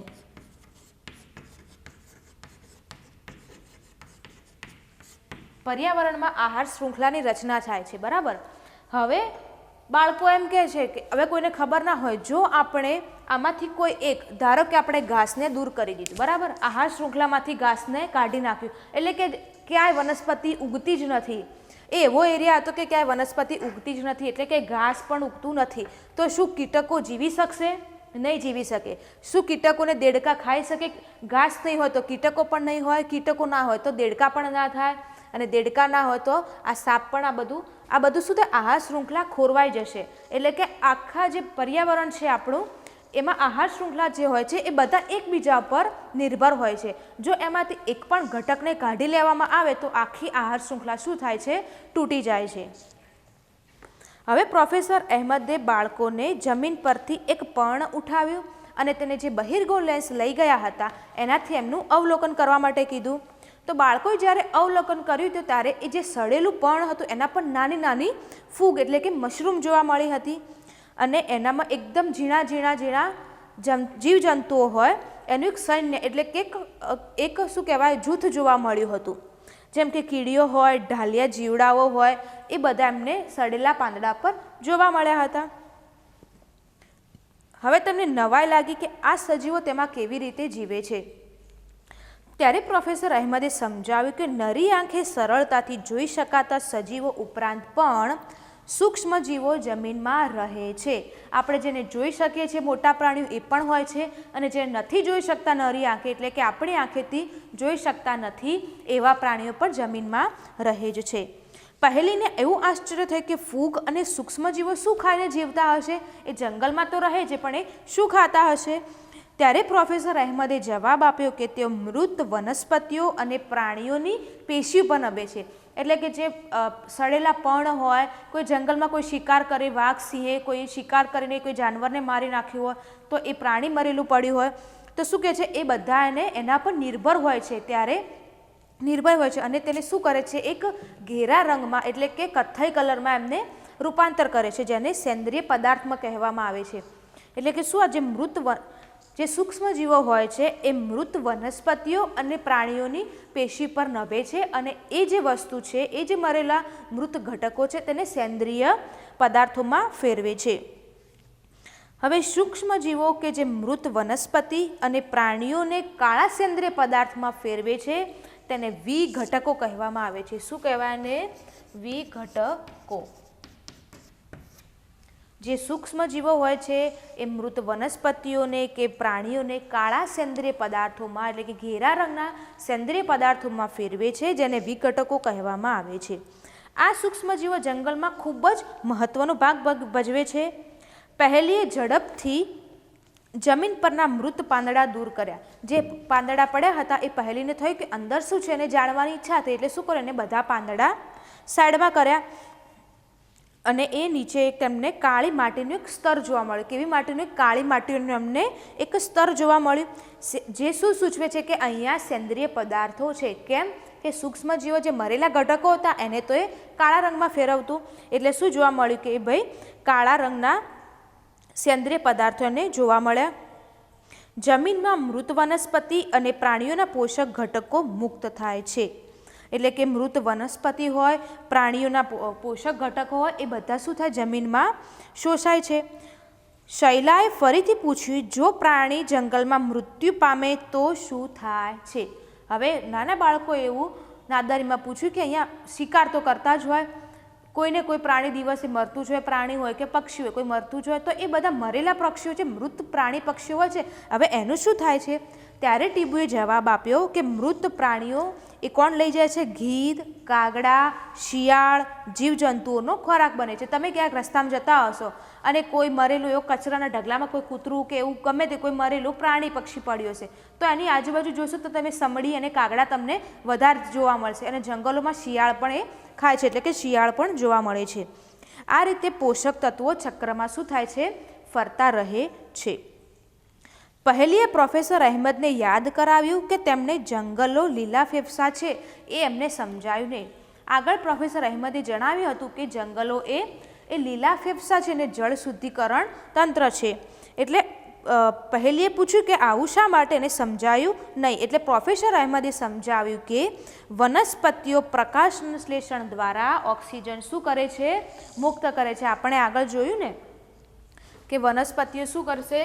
પર્યાવરણમાં આહાર શૃંખલાની રચના થાય છે, બરાબર. હવે બાળકો એમ કહે છે કે હવે કોઈને ખબર ના હોય, જો આપણે આમાંથી કોઈ એક, ધારો કે આપણે ઘાસને દૂર કરી દીધું, બરાબર, આહાર શૃંખલામાંથી ઘાસને કાઢી નાખ્યું, એટલે કે ક્યાંય વનસ્પતિ ઉગતી જ નથી. એ એવો એરિયા હતો કે ક્યાંય વનસ્પતિ ઉગતી જ નથી, એટલે કે ઘાસ પણ ઉગતું નથી. તો શું કીટકો જીવી શકશે? નહીં જીવી શકે. શું કીટકોને દેડકા ખાઈ શકે? ઘાસ નહીં હોય તો કીટકો પણ નહીં હોય, કીટકો ના હોય તો દેડકા પણ ના થાય, અને દેડકા ના હોય તો આ સાપ પણ, આ બધું શું થાય? આહાર શૃંખલા ખોરવાઈ જશે. એટલે કે આખા જે પર્યાવરણ છે આપણું, એમાં આહાર શૃંખલા જે હોય છે એ બધા એકબીજા પર નિર્ભર હોય છે. જો એમાંથી એક પણ ઘટકને કાઢી લેવામાં આવે તો આખી આહાર શૃંખલા શું થાય છે? તૂટી જાય છે. હવે પ્રોફેસર અહેમદે બાળકોને જમીન પરથી એક પર્ણ ઉઠાવ્યું અને તેને જે બહિર્ગોળ લેન્સ લઈ ગયા હતા એનાથી એમનું અવલોકન કરવા માટે કીધું. તો બાળકોએ જ્યારે અવલોકન કર્યું તો ત્યારે એ જે સડેલું પર્ણ હતું એના પર નાની નાની ફૂગ એટલે કે મશરૂમ જોવા મળી હતી, અને એનામાં એકદમ ઝીણા ઝીણા ઝીણા જીવજંતુઓ હોય એનું એક સૈન્ય એટલે કે એક શું કહેવાય જૂથ જોવા મળ્યું હતું. જેમ કે કીડીઓ હોય, ઢાલિયા જીવડાઓ હોય, એ બધા એમને સડેલા પાંદડા પર જોવા મળ્યા હતા. હવે તમને નવાઈ લાગી કે આ સજીવો તેમાં કેવી રીતે જીવે છે. ત્યારે પ્રોફેસર અહેમદે સમજાવ્યું કે નરી આંખે સરળતાથી જોઈ શકાતા સજીવો ઉપરાંત પણ સૂક્ષ્મ જીવો જમીનમાં રહે છે. આપણે જેને જોઈ શકીએ છીએ મોટા પ્રાણીઓ એ પણ હોય છે, અને જે નથી જોઈ શકતા નરી આંખે એટલે કે આપણી આંખેથી જોઈ શકતા નથી એવા પ્રાણીઓ પણ જમીનમાં રહે જ છે. પહેલીને એવું આશ્ચર્ય થયું કે ફૂગ અને સૂક્ષ્મજીવો શું ખાઈને જીવતા હશે? એ જંગલમાં તો રહે છે પણ એ શું ખાતા હશે? ત્યારે પ્રોફેસર અહેમદે જવાબ આપ્યો કે તેઓ મૃત વનસ્પતિઓ અને પ્રાણીઓની પેશીઓ પર નભે છે. એટલે કે જે સડેલા પર્ણ હોય, કોઈ જંગલમાં કોઈ શિકાર કરે, વાઘ સિંહે કોઈ શિકાર કરીને કોઈ જાનવરને મારી નાખ્યું હોય, તો એ પ્રાણી મરેલું પડ્યું હોય તો શું કહે છે? એ બધા એને એના પર નિર્ભર હોય છે, ત્યારે નિર્ભર હોય છે, અને તેને શું કરે છે? એક ઘેરા રંગમાં એટલે કે કથ્થઈ કલરમાં એમને રૂપાંતર કરે છે, જેને સેન્દ્રિય પદાર્થમાં કહેવામાં આવે છે. એટલે કે શું? આ જે સૂક્ષ્મ જીવો હોય છે એ મૃત વનસ્પતિઓ અને પ્રાણીઓની પેશી પર નભે છે, અને એ જે વસ્તુ છે, એ જે મરેલા મૃત ઘટકો છે તેને સેન્દ્રિય પદાર્થોમાં ફેરવે છે. હવે સૂક્ષ્મ જીવો કે જે મૃત વનસ્પતિ અને પ્રાણીઓને કાળા સેન્દ્રિય પદાર્થમાં ફેરવે છે તેને વિઘટકો કહેવામાં આવે છે. શું કહેવાય ને? વિઘટકો. જે સૂક્ષ્મ જીવો હોય છે એ મૃત વનસ્પતિઓને કે પ્રાણીઓને કાળા સેન્દ્રિય પદાર્થોમાં એટલે કે ઘેરા રંગના સેન્દ્રિય પદાર્થોમાં ફેરવે છે, જેને વિઘટકો કહેવામાં આવે છે. આ સૂક્ષ્મજીવો જંગલમાં ખૂબ જ મહત્વનો ભાગ ભજવે છે. પહેલીએ ઝડપથી જમીન પરના મૃત પાંદડા દૂર કર્યા. જે પાંદડા પડ્યા હતા એ પહેલીને થયું કે અંદર શું છે એને જાણવાની ઈચ્છા થઈ, એટલે શું કર્યું? એને બધા પાંદડા સાઈડમાં કર્યા, અને એ નીચે તેમને કાળી માટીનું એક સ્તર જોવા મળ્યું. કેવી માટીનું? કાળી માટીનું અમને એક સ્તર જોવા મળ્યું, જે શું સૂચવે છે કે અહીંયા સેન્દ્રિય પદાર્થો છે. કેમ કે સૂક્ષ્મજીવો જે મરેલા ઘટકો હતા એને તો એ કાળા રંગમાં ફેરવતું, એટલે શું જોવા મળ્યું કે ભાઈ કાળા રંગના સેન્દ્રિય પદાર્થો એને જોવા મળ્યા. જમીનમાં મૃત વનસ્પતિ અને પ્રાણીઓના પોષક ઘટકો મુક્ત થાય છે. એટલે કે મૃત વનસ્પતિ હોય, પ્રાણીઓના પોષક ઘટકો હોય, એ બધા શું થાય? જમીનમાં શોષાય છે. શૈલાએ ફરીથી પૂછ્યું, જો પ્રાણી જંગલમાં મૃત્યુ પામે તો શું થાય છે? હવે નાના બાળકો એવું નાદારીમાં પૂછ્યું કે અહીંયા શિકાર તો કરતા જ હોય, કોઈને કોઈ પ્રાણી દિવસે મરતું જ હોય, પ્રાણી હોય કે પક્ષી હોય, કોઈ મરતું જ હોય, તો એ બધા મરેલા પક્ષીઓ છે, મૃત પ્રાણી પક્ષીઓ હોય છે, હવે એનું શું થાય છે? ત્યારે ટીબુએ જવાબ આપ્યો કે મૃત પ્રાણીઓ એ કોણ લઈ જાય છે? ગીધ, કાગડા, શિયાળ, જીવજંતુઓનો ખોરાક બને છે. તમે ક્યાંક રસ્તામાં જતા હશો અને કોઈ મરેલું એવું કચરાના ઢગલામાં કોઈ કૂતરું કે એવું ગમે તે કોઈ મરેલું પ્રાણી પક્ષી પડ્યું હશે, તો એની આજુબાજુ જોશો તો તમે સમડી અને કાગડા તમને વધારે જોવા મળશે, અને જંગલોમાં શિયાળ પણ એ ખાય છે, એટલે કે શિયાળ પણ જોવા મળે છે. આ રીતે પોષક તત્વો ચક્રમાં શું થાય છે? ફરતા રહે છે. પહેલીએ પ્રોફેસર અહેમદને યાદ કરાવ્યું કે તેમણે જંગલો લીલા ફેફસા છે એ એમને સમજાયું નહીં. આગળ પ્રોફેસર અહેમદે જણાવ્યું હતું કે જંગલો એ લીલા ફેફસા છે ને જળ શુદ્ધિકરણ તંત્ર છે. એટલે પહેલીએ પૂછ્યું કે આવું શા માટે, એને સમજાયું નહીં. એટલે પ્રોફેસર અહેમદે સમજાવ્યું કે વનસ્પતિઓ પ્રકાશ સંશ્લેષણ દ્વારા ઓક્સિજન શું કરે છે, મુક્ત કરે છે. આપણે આગળ જોયું ને કે વનસ્પતિઓ શું કરશે,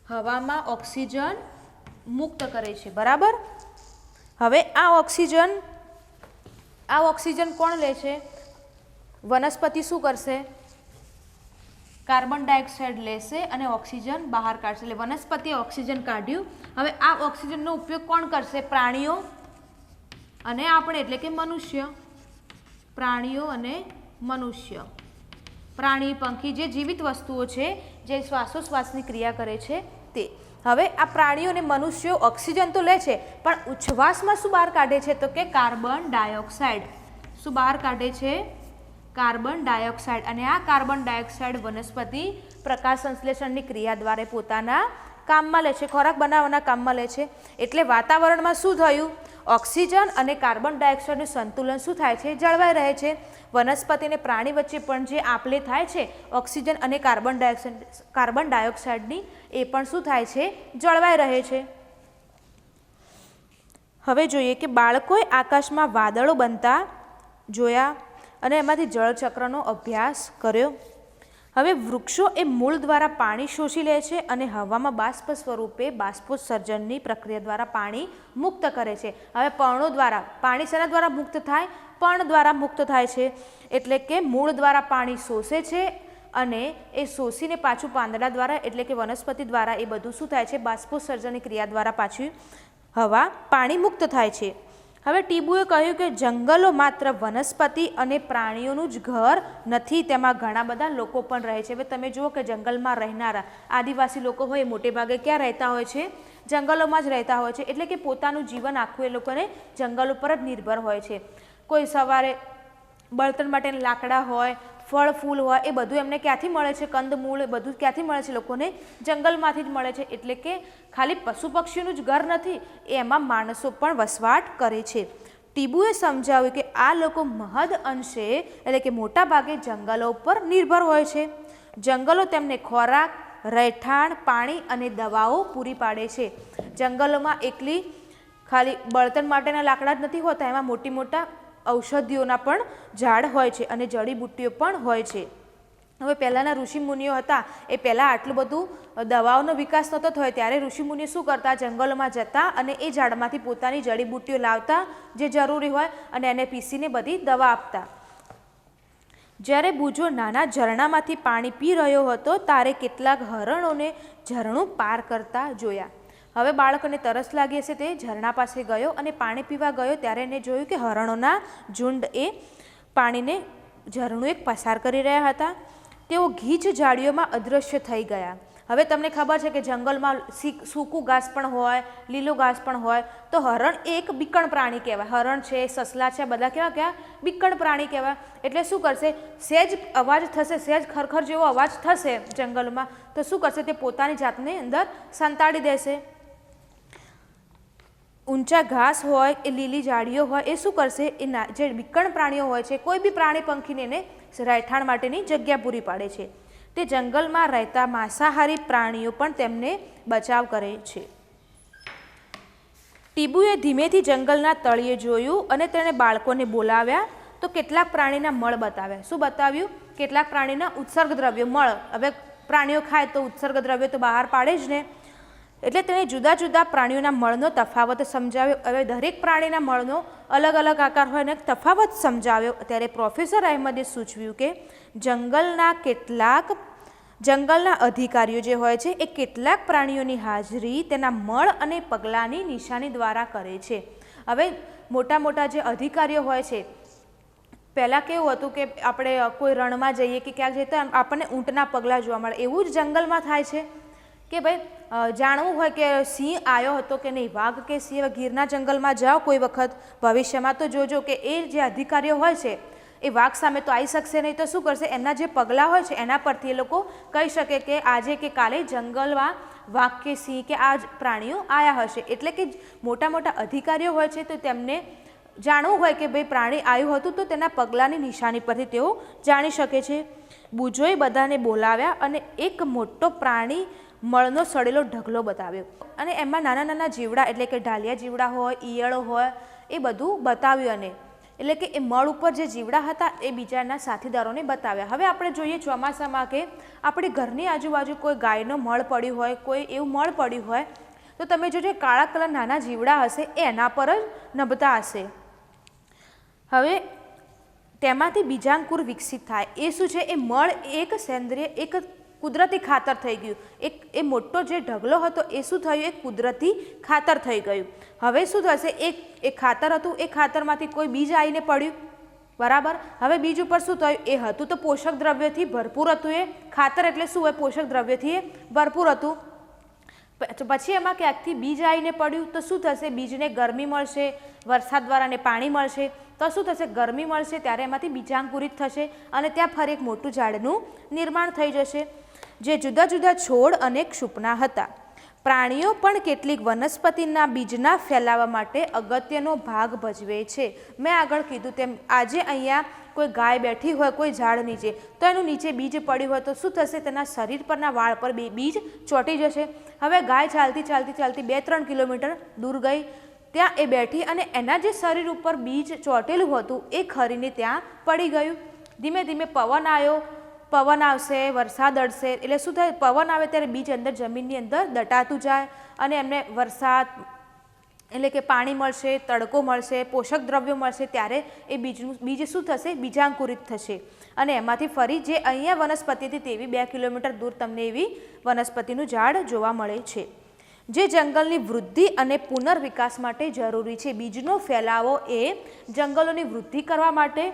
હવામાં ઓક્સિજન મુક્ત કરે છે, બરાબર. હવે આ ઓક્સિજન કોણ લે છે, વનસ્પતિ શું કરશે, કાર્બન ડાયોક્સાઇડ લેશે અને ઓક્સિજન બહાર કાઢશે. એટલે વનસ્પતિએ ઓક્સિજન કાઢ્યું. હવે આ ઓક્સિજનનો ઉપયોગ કોણ કરશે, પ્રાણીઓ અને આપણે, એટલે કે મનુષ્ય. પ્રાણીઓ અને મનુષ્ય, પ્રાણી, પંખી, જે જીવિત વસ્તુઓ છે, જે શ્વાસોશ્વાસની ક્રિયા કરે છે તે. હવે આ પ્રાણીઓ અને મનુષ્યો ઓક્સિજન તો લે છે, પણ ઉચ્છ્વાસમાં શું બહાર કાઢે છે, તો કે કાર્બન ડાયોક્સાઇડ. શું બહાર કાઢે છે, કાર્બન ડાયોક્સાઇડ. અને આ કાર્બન ડાયોક્સાઇડ વનસ્પતિ પ્રકાશ સંશ્લેષણની ક્રિયા દ્વારા પોતાના કામમાં લે છે, ખોરાક બનાવવાના કામમાં લે છે. એટલે વાતાવરણમાં શું થયું, ઓક્સિજન અને કાર્બન ડાયોક્સાઇડનું સંતુલન શું થાય છે, જળવાઈ રહે છે. વનસ્પતિ અને પ્રાણી વચ્ચે પણ જે આપલે થાય છે ઓક્સિજન અને કાર્બન ડાયોક્સાઇડની, એ પણ શું થાય છે, જળવાઈ રહે છે. હવે જોઈએ કે બાળકોએ આકાશમાં વાદળો બનતા જોયા અને એમાંથી જળચક્રનો અભ્યાસ કર્યો. હવે વૃક્ષો એ મૂળ દ્વારા પાણી શોષી લે છે અને હવામાં બાષ્પ સ્વરૂપે બાષ્પોત્સર્જનની પ્રક્રિયા દ્વારા પાણી મુક્ત કરે છે. હવે પર્ણો દ્વારા પાણી શેના દ્વારા મુક્ત થાય, પર્ણ દ્વારા મુક્ત થાય છે. એટલે કે મૂળ દ્વારા પાણી શોષે છે અને એ શોષીને પાછું પાંદડા દ્વારા, એટલે કે વનસ્પતિ દ્વારા એ બધું શું થાય છે, બાષ્પોત્સર્જનની ક્રિયા દ્વારા પાછું હવા પાણી મુક્ત થાય છે. હવે ટીબુએ કહ્યું કે જંગલો માત્ર વનસ્પતિ અને પ્રાણીઓનું જ ઘર નથી, તેમાં ઘણા બધા લોકો પણ રહે છે. હવે તમે જુઓ કે જંગલમાં રહેનારા આદિવાસી લોકો હોય, મોટે ભાગે ક્યાં રહેતા હોય છે, જંગલોમાં જ રહેતા હોય છે. એટલે કે પોતાનું જીવન આખું એ લોકોને જંગલ ઉપર જ નિર્ભર હોય છે. કોઈ સવારે બળતણ માટે લાકડા હોય, ફળ ફૂલ હોય, એ બધું એમને ક્યાંથી મળે છે, કંદમૂળ, એ બધું ક્યાંથી મળે છે, લોકોને જંગલમાંથી જ મળે છે. એટલે કે ખાલી પશુ પક્ષીઓનું જ ઘર નથી, એમાં માણસો પણ વસવાટ કરે છે. ટીબુએ સમજાવ્યું કે આ લોકો મહદ અંશે, એટલે કે મોટા ભાગે જંગલો ઉપર નિર્ભર હોય છે. જંગલો તેમને ખોરાક, રહેઠાણ, પાણી અને દવાઓ પૂરી પાડે છે. જંગલોમાં એકલી ખાલી બળતણ માટેના લાકડા જ નથી હોતા, એમાં મોટી મોટા ઔષધિઓના પણ ઝાડ હોય છે અને જડીબુટ્ટીઓ પણ હોય છે. હવે પહેલાંના ઋષિમુનિઓ હતા, એ પહેલાં આટલું બધું દવાઓનો વિકાસ નહોતો થયો, ત્યારે ઋષિમુનિઓ શું કરતા, જંગલોમાં જતા અને એ ઝાડમાંથી પોતાની જડીબુટ્ટીઓ લાવતા જે જરૂરી હોય અને એને પીસીને બધી દવા આપતા. જ્યારે બુજો નાના ઝરણામાંથી પાણી પી રહ્યો હતો ત્યારે કેટલાક હરણોને ઝરણું પાર કરતા જોયા. હવે બાળકોને તરસ લાગી હશે, તે ઝરણા પાસે ગયો અને પાણી પીવા ગયો. ત્યારે એને જોયું કે હરણોના ઝુંડ એ પાણીને ઝરણું એક પસાર કરી રહ્યા હતા. તેઓ ગીચ ઝાડીઓમાં અદૃશ્ય થઈ ગયા. હવે તમને ખબર છે કે જંગલમાં સૂકું ઘાસ પણ હોય, લીલું ઘાસ પણ હોય, તો હરણ એક બીકણ પ્રાણી કહેવાય. હરણ છે, સસલા છે, બધા કેવા બીકણ પ્રાણી કહેવાય. એટલે શું કરશે, સહેજ અવાજ થશે, સહેજ ખરખર જેવો અવાજ થશે જંગલમાં, તો શું કરશે, તે પોતાની જાતને અંદર સંતાડી દેશે. ઊંચા ઘાસ હોય, એ લીલી ઝાડીઓ હોય, એ શું કરશે, એ જે બીકણ પ્રાણીઓ હોય છે, કોઈ બી પ્રાણી પંખીને એને રહેઠાણ માટેની જગ્યા પૂરી પાડે છે. તે જંગલમાં રહેતા માંસાહારી પ્રાણીઓ પણ તેમને બચાવ કરે છે. ટીબુએ ધીમેથી જંગલના તળિયે જોયું અને તેણે બાળકોને બોલાવ્યા તો કેટલાક પ્રાણીના મળ બતાવ્યા. શું બતાવ્યું, કેટલાક પ્રાણીના ઉત્સર્ગ દ્રવ્યો, મળ. હવે પ્રાણીઓ ખાય તો ઉત્સર્ગ દ્રવ્યો તો બહાર પાડે જ ને, એટલે તેણે જુદા જુદા પ્રાણીઓના મળનો તફાવત સમજાવ્યો. હવે દરેક પ્રાણીના મળનો અલગ અલગ આકાર હોય અને તફાવત સમજાવ્યો. ત્યારે પ્રોફેસર અહેમદે સૂચવ્યું કે જંગલના અધિકારીઓ જે હોય છે એ કેટલાક પ્રાણીઓની હાજરી તેના મળ અને પગલાંની નિશાની દ્વારા કરે છે. હવે મોટા મોટા જે અધિકારીઓ હોય છે, પહેલાં કેવું હતું કે આપણે કોઈ રણમાં જઈએ કે ક્યાંક જઈએ તો આપણને ઊંટના પગલાં જોવા મળે. એવું જ જંગલમાં થાય છે કે ભાઈ જાણવું હોય કે સિંહ આવ્યો હતો કે નહીં, વાઘ કે સિંહ, ગીરના જંગલમાં જાઓ કોઈ વખત ભવિષ્યમાં તો જોજો કે એ જે અધિકારીઓ હોય છે એ વાઘ સામે તો આવી શકશે નહીં, તો શું કરશે, એમના જે પગલાં હોય છે એના પરથી એ લોકો કહી શકે કે આજે કે કાલે જંગલમાં વાઘ કે સિંહ કે આ પ્રાણીઓ આવ્યા હશે. એટલે કે મોટા મોટા અધિકારીઓ હોય છે તો તેમને જાણવું હોય કે ભાઈ પ્રાણી આવ્યું હતું તો તેના પગલાંની નિશાની પરથી તેઓ જાણી શકે છે. બુજોએ બધાને બોલાવ્યા અને એક મોટો પ્રાણી મળનો સડેલો ઢગલો બતાવ્યો અને એમાં નાના નાના જીવડા એટલે કે ઢાલિયા જીવડા હોય, ઈયળો હોય, એ બધું બતાવ્યું. અને એટલે કે એ મળ ઉપર જે જીવડા હતા એ બીજાના સાથીદારોને બતાવ્યા. હવે આપણે જોઈએ ચોમાસામાં કે આપણી ઘરની આજુબાજુ કોઈ ગાયનો મળ પડ્યું હોય, કોઈ એવું મળ પડ્યું હોય તો તમે જોજો કાળા કલર નાના જીવડા હશે એ એના પર જ નભતા હશે. હવે તેમાંથી બીજાંકુર વિકસિત થાય. એ શું છે? એ મળ એક સેન્દ્રિય, એક કુદરતી ખાતર થઈ ગયું. એ મોટો જે ઢગલો હતો એ શું થયું? એક કુદરતી ખાતર થઈ ગયું. હવે શું થશે? એક ખાતર હતું, એ ખાતરમાંથી કોઈ બીજ આવીને પડ્યું, બરાબર. હવે બીજ ઉપર શું થયું? એ હતું તો પોષક દ્રવ્યથી ભરપૂર હતું. એ ખાતર એટલે શું હોય? પોષક દ્રવ્યથી એ ભરપૂર હતું. પછી એમાં ક્યાંકથી બીજ આવીને પડ્યું તો શું થશે? બીજને ગરમી મળશે, વરસાદ દ્વારા ને પાણી મળશે તો શું થશે? ગરમી મળશે ત્યારે એમાંથી બીજાંકુરિત થશે અને ત્યાં ફરી એક મોટું ઝાડનું નિર્માણ થઈ જશે. જે જુદા જુદા છોડ અને ક્ષુપના હતા. પ્રાણીઓ પણ કેટલીક વનસ્પતિના બીજના ફેલાવા માટે અગત્યનો ભાગ ભજવે છે. મેં આગળ કીધું તેમ આજે અહીંયા કોઈ ગાય બેઠી હોય કોઈ ઝાડ નીચે તો એનું નીચે બીજ પડ્યું હોય તો શું થશે? તેના શરીર પરના વાળ પર બીજ ચોંટી જશે. હવે ગાય ચાલતી ચાલતી ચાલતી 2-3 કિલોમીટર દૂર ગઈ, ત્યાં એ બેઠી અને એના જે શરીર ઉપર બીજ ચોંટેલું હતું એ ખરીને ત્યાં પડી ગયું. ધીમે ધીમે પવન આવ્યો, પવન આવશે, વરસાદ અડશે એટલે શું થાય? પવન આવે ત્યારે બીજ અંદર જમીનની અંદર દટાતું જાય અને એમને વરસાદ એટલે કે પાણી મળશે, તડકો મળશે, પોષક દ્રવ્યો મળશે ત્યારે એ બીજ શું થશે? બીજાંકુરિત થશે અને એમાંથી ફરી જે અહીંયા વનસ્પતિ હતી તેવી 2 કિલોમીટર દૂર તમને એવી વનસ્પતિનું ઝાડ જોવા મળે છે. જે જંગલની વૃદ્ધિ અને પુનર્વિકાસ માટે જરૂરી છે. બીજનો ફેલાવો એ જંગલોની વૃદ્ધિ કરવા માટે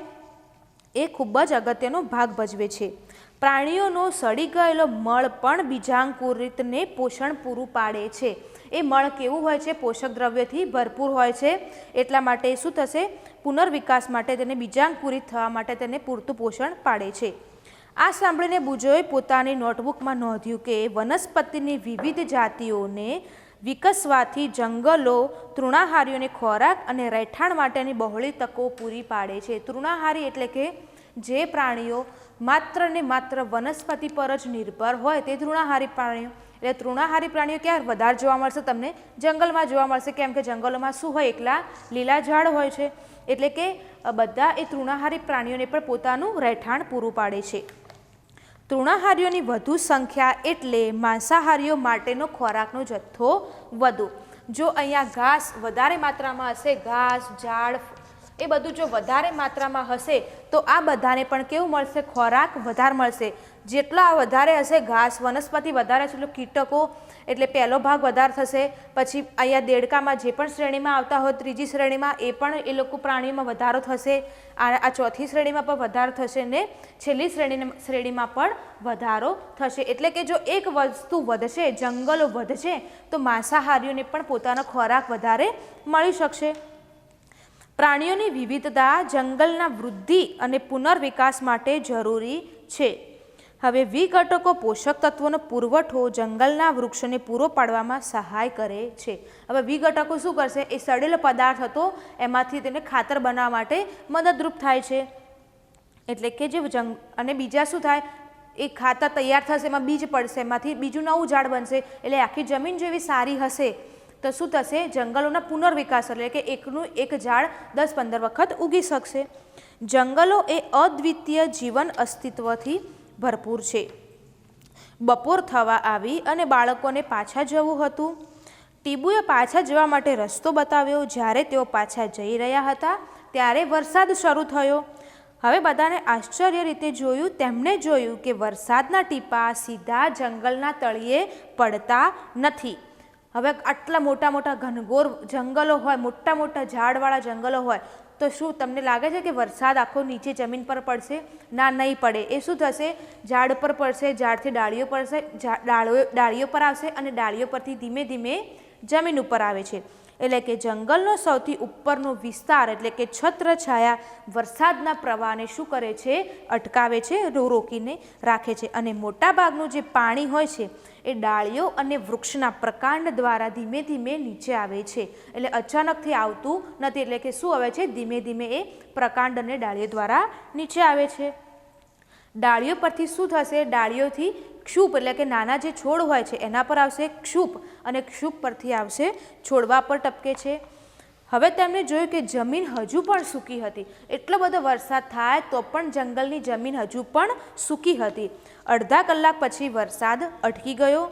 એ ખૂબ જ અગત્યનો ભાગ ભજવે છે. પ્રાણીઓનો સડી ગયેલો મળ પણ બીજાંકુરિતને પોષણ પૂરું પાડે છે. એ મળ કેવું હોય છે? પોષક દ્રવ્યથી ભરપૂર હોય છે. એટલા માટે શું થશે? પુનર્વિકાસ માટે તેને બીજાંકુરિત થવા માટે તેને પૂરતું પોષણ પાડે છે. આ સાંભળીને બુજોએ પોતાની નોટબુકમાં નોંધ્યું કે વનસ્પતિની વિવિધ જાતિઓને વિકસવાથી જંગલો તૃણાહારીઓને ખોરાક અને રહેઠાણ માટેની બહોળી તકો પૂરી પાડે છે. તૃણાહારી એટલે કે જે પ્રાણીઓ માત્ર ને માત્ર વનસ્પતિ પર જ નિર્ભર હોય તે તૃણાહારી પ્રાણીઓ. એટલે તૃણાહારી પ્રાણીઓ ક્યાં વધારે જોવા મળશે? તમને જંગલમાં જોવા મળશે. કેમ કે જંગલોમાં શું હોય? એકલા લીલા ઝાડ હોય છે. એટલે કે બધા એ તૃણાહારી પ્રાણીઓને પણ પોતાનું રહેઠાણ પૂરું પાડે છે. તૃણાહારીઓની વધુ સંખ્યા એટલે માંસાહારીઓ માટેનો ખોરાકનો જથ્થો વધુ. જો અહીંયા ઘાસ વધારે માત્રામાં હશે, ઘાસ, ઝાડ એ બધું જો વધારે માત્રામાં હશે તો આ બધાને પણ કેવું મળશે? ખોરાક વધારે મળશે. જેટલા વધારે હશે ઘાસ, વનસ્પતિ વધારે હશે એટલે કીટકો એટલે પહેલો ભાગ વધારે થશે. પછી અહીંયા દેડકામાં જે પણ શ્રેણીમાં આવતા હોય, ત્રીજી શ્રેણીમાં એ પણ એ લોકો પ્રાણીઓમાં વધારો થશે. આ ચોથી શ્રેણીમાં પણ વધારો થશે ને છેલ્લી શ્રેણીમાં પણ વધારો થશે. એટલે કે જો એક વસ્તુ વધશે, જંગલો વધશે તો માંસાહારીઓને પણ પોતાનો ખોરાક વધારે મળી શકશે. પ્રાણીઓની વિવિધતા જંગલના વૃદ્ધિ અને પુનર્વિકાસ માટે જરૂરી છે. હવે વિઘટકો પોષક તત્વોનો પુરવઠો જંગલના વૃક્ષોને પૂરો પાડવામાં સહાય કરે છે. હવે વિઘટકો શું કરશે? એ સડેલો પદાર્થ હતો એમાંથી તેને ખાતર બનાવવા માટે મદદરૂપ થાય છે. એટલે કે જે અને બીજા શું થાય? એ ખાતર તૈયાર થશે, એમાં બીજ પડશે, એમાંથી બીજું નવું ઝાડ બનશે. એટલે આખી જમીન જેવી સારી હશે તો શું થશે? જંગલોના પુનર્વિકાસ એટલે કે એકનું એક ઝાડ 10-15 વખત ઉગી શકશે. જંગલો એ અદ્વિતીય જીવન અસ્તિત્વથી ભરપૂર છે. બપોર થવા આવી અને બાળકોને પાછા જવું હતું. ટીબુએ પાછા જવા માટે રસ્તો બતાવ્યો. જ્યારે તેઓ પાછા જઈ રહ્યા હતા ત્યારે વરસાદ શરૂ થયો. હવે બધાને આશ્ચર્ય રીતે જોયું. તેમણે જોયું કે વરસાદના ટીપા સીધા જંગલના તળિયે પડતા નથી. હવે આટલા મોટા મોટા ઘનઘોર જંગલો હોય, મોટા મોટા ઝાડવાળા જંગલો હોય તો શું તમને લાગે છે કે વરસાદ આખો નીચે જમીન પર પડશે? ના, નહીં પડે. એ શું થશે? ઝાડ પર પડશે, ઝાડથી ડાળીઓ પડશે, ડાળીઓ પર આવશે અને ડાળીઓ પરથી ધીમે ધીમે જમીન ઉપર આવે છે. એટલે કે જંગલનો સૌથી ઉપરનો વિસ્તાર એટલે કે છત્રછાયા વરસાદના પ્રવાહને શું કરે છે? અટકાવે છે, રોકીને રાખે છે. અને મોટાભાગનું જે પાણી હોય છે એ ડાળીઓ અને વૃક્ષના પ્રકાંડ દ્વારા ધીમે ધીમે નીચે આવે છે. એટલે અચાનકથી આવતું નથી, એટલે કે શું આવે છે, ધીમે ધીમે એ પ્રકાંડ અને ડાળીઓ દ્વારા નીચે આવે છે. ડાળીઓ પરથી શું થશે, ડાળીઓથી ક્ષુપ એટલે કે નાના જે છોડ હોય છે એના પર આવશે ક્ષુપ, અને ક્ષુપ પરથી આવશે છોડવા પર ટપકે છે. હવે તેમણે જોયું કે જમીન હજુ પણ સૂકી હતી. એટલો બધો વરસાદ થાય તો પણ જંગલની જમીન હજુ પણ સૂકી હતી. અડધા કલાક પછી વરસાદ અટકી ગયો.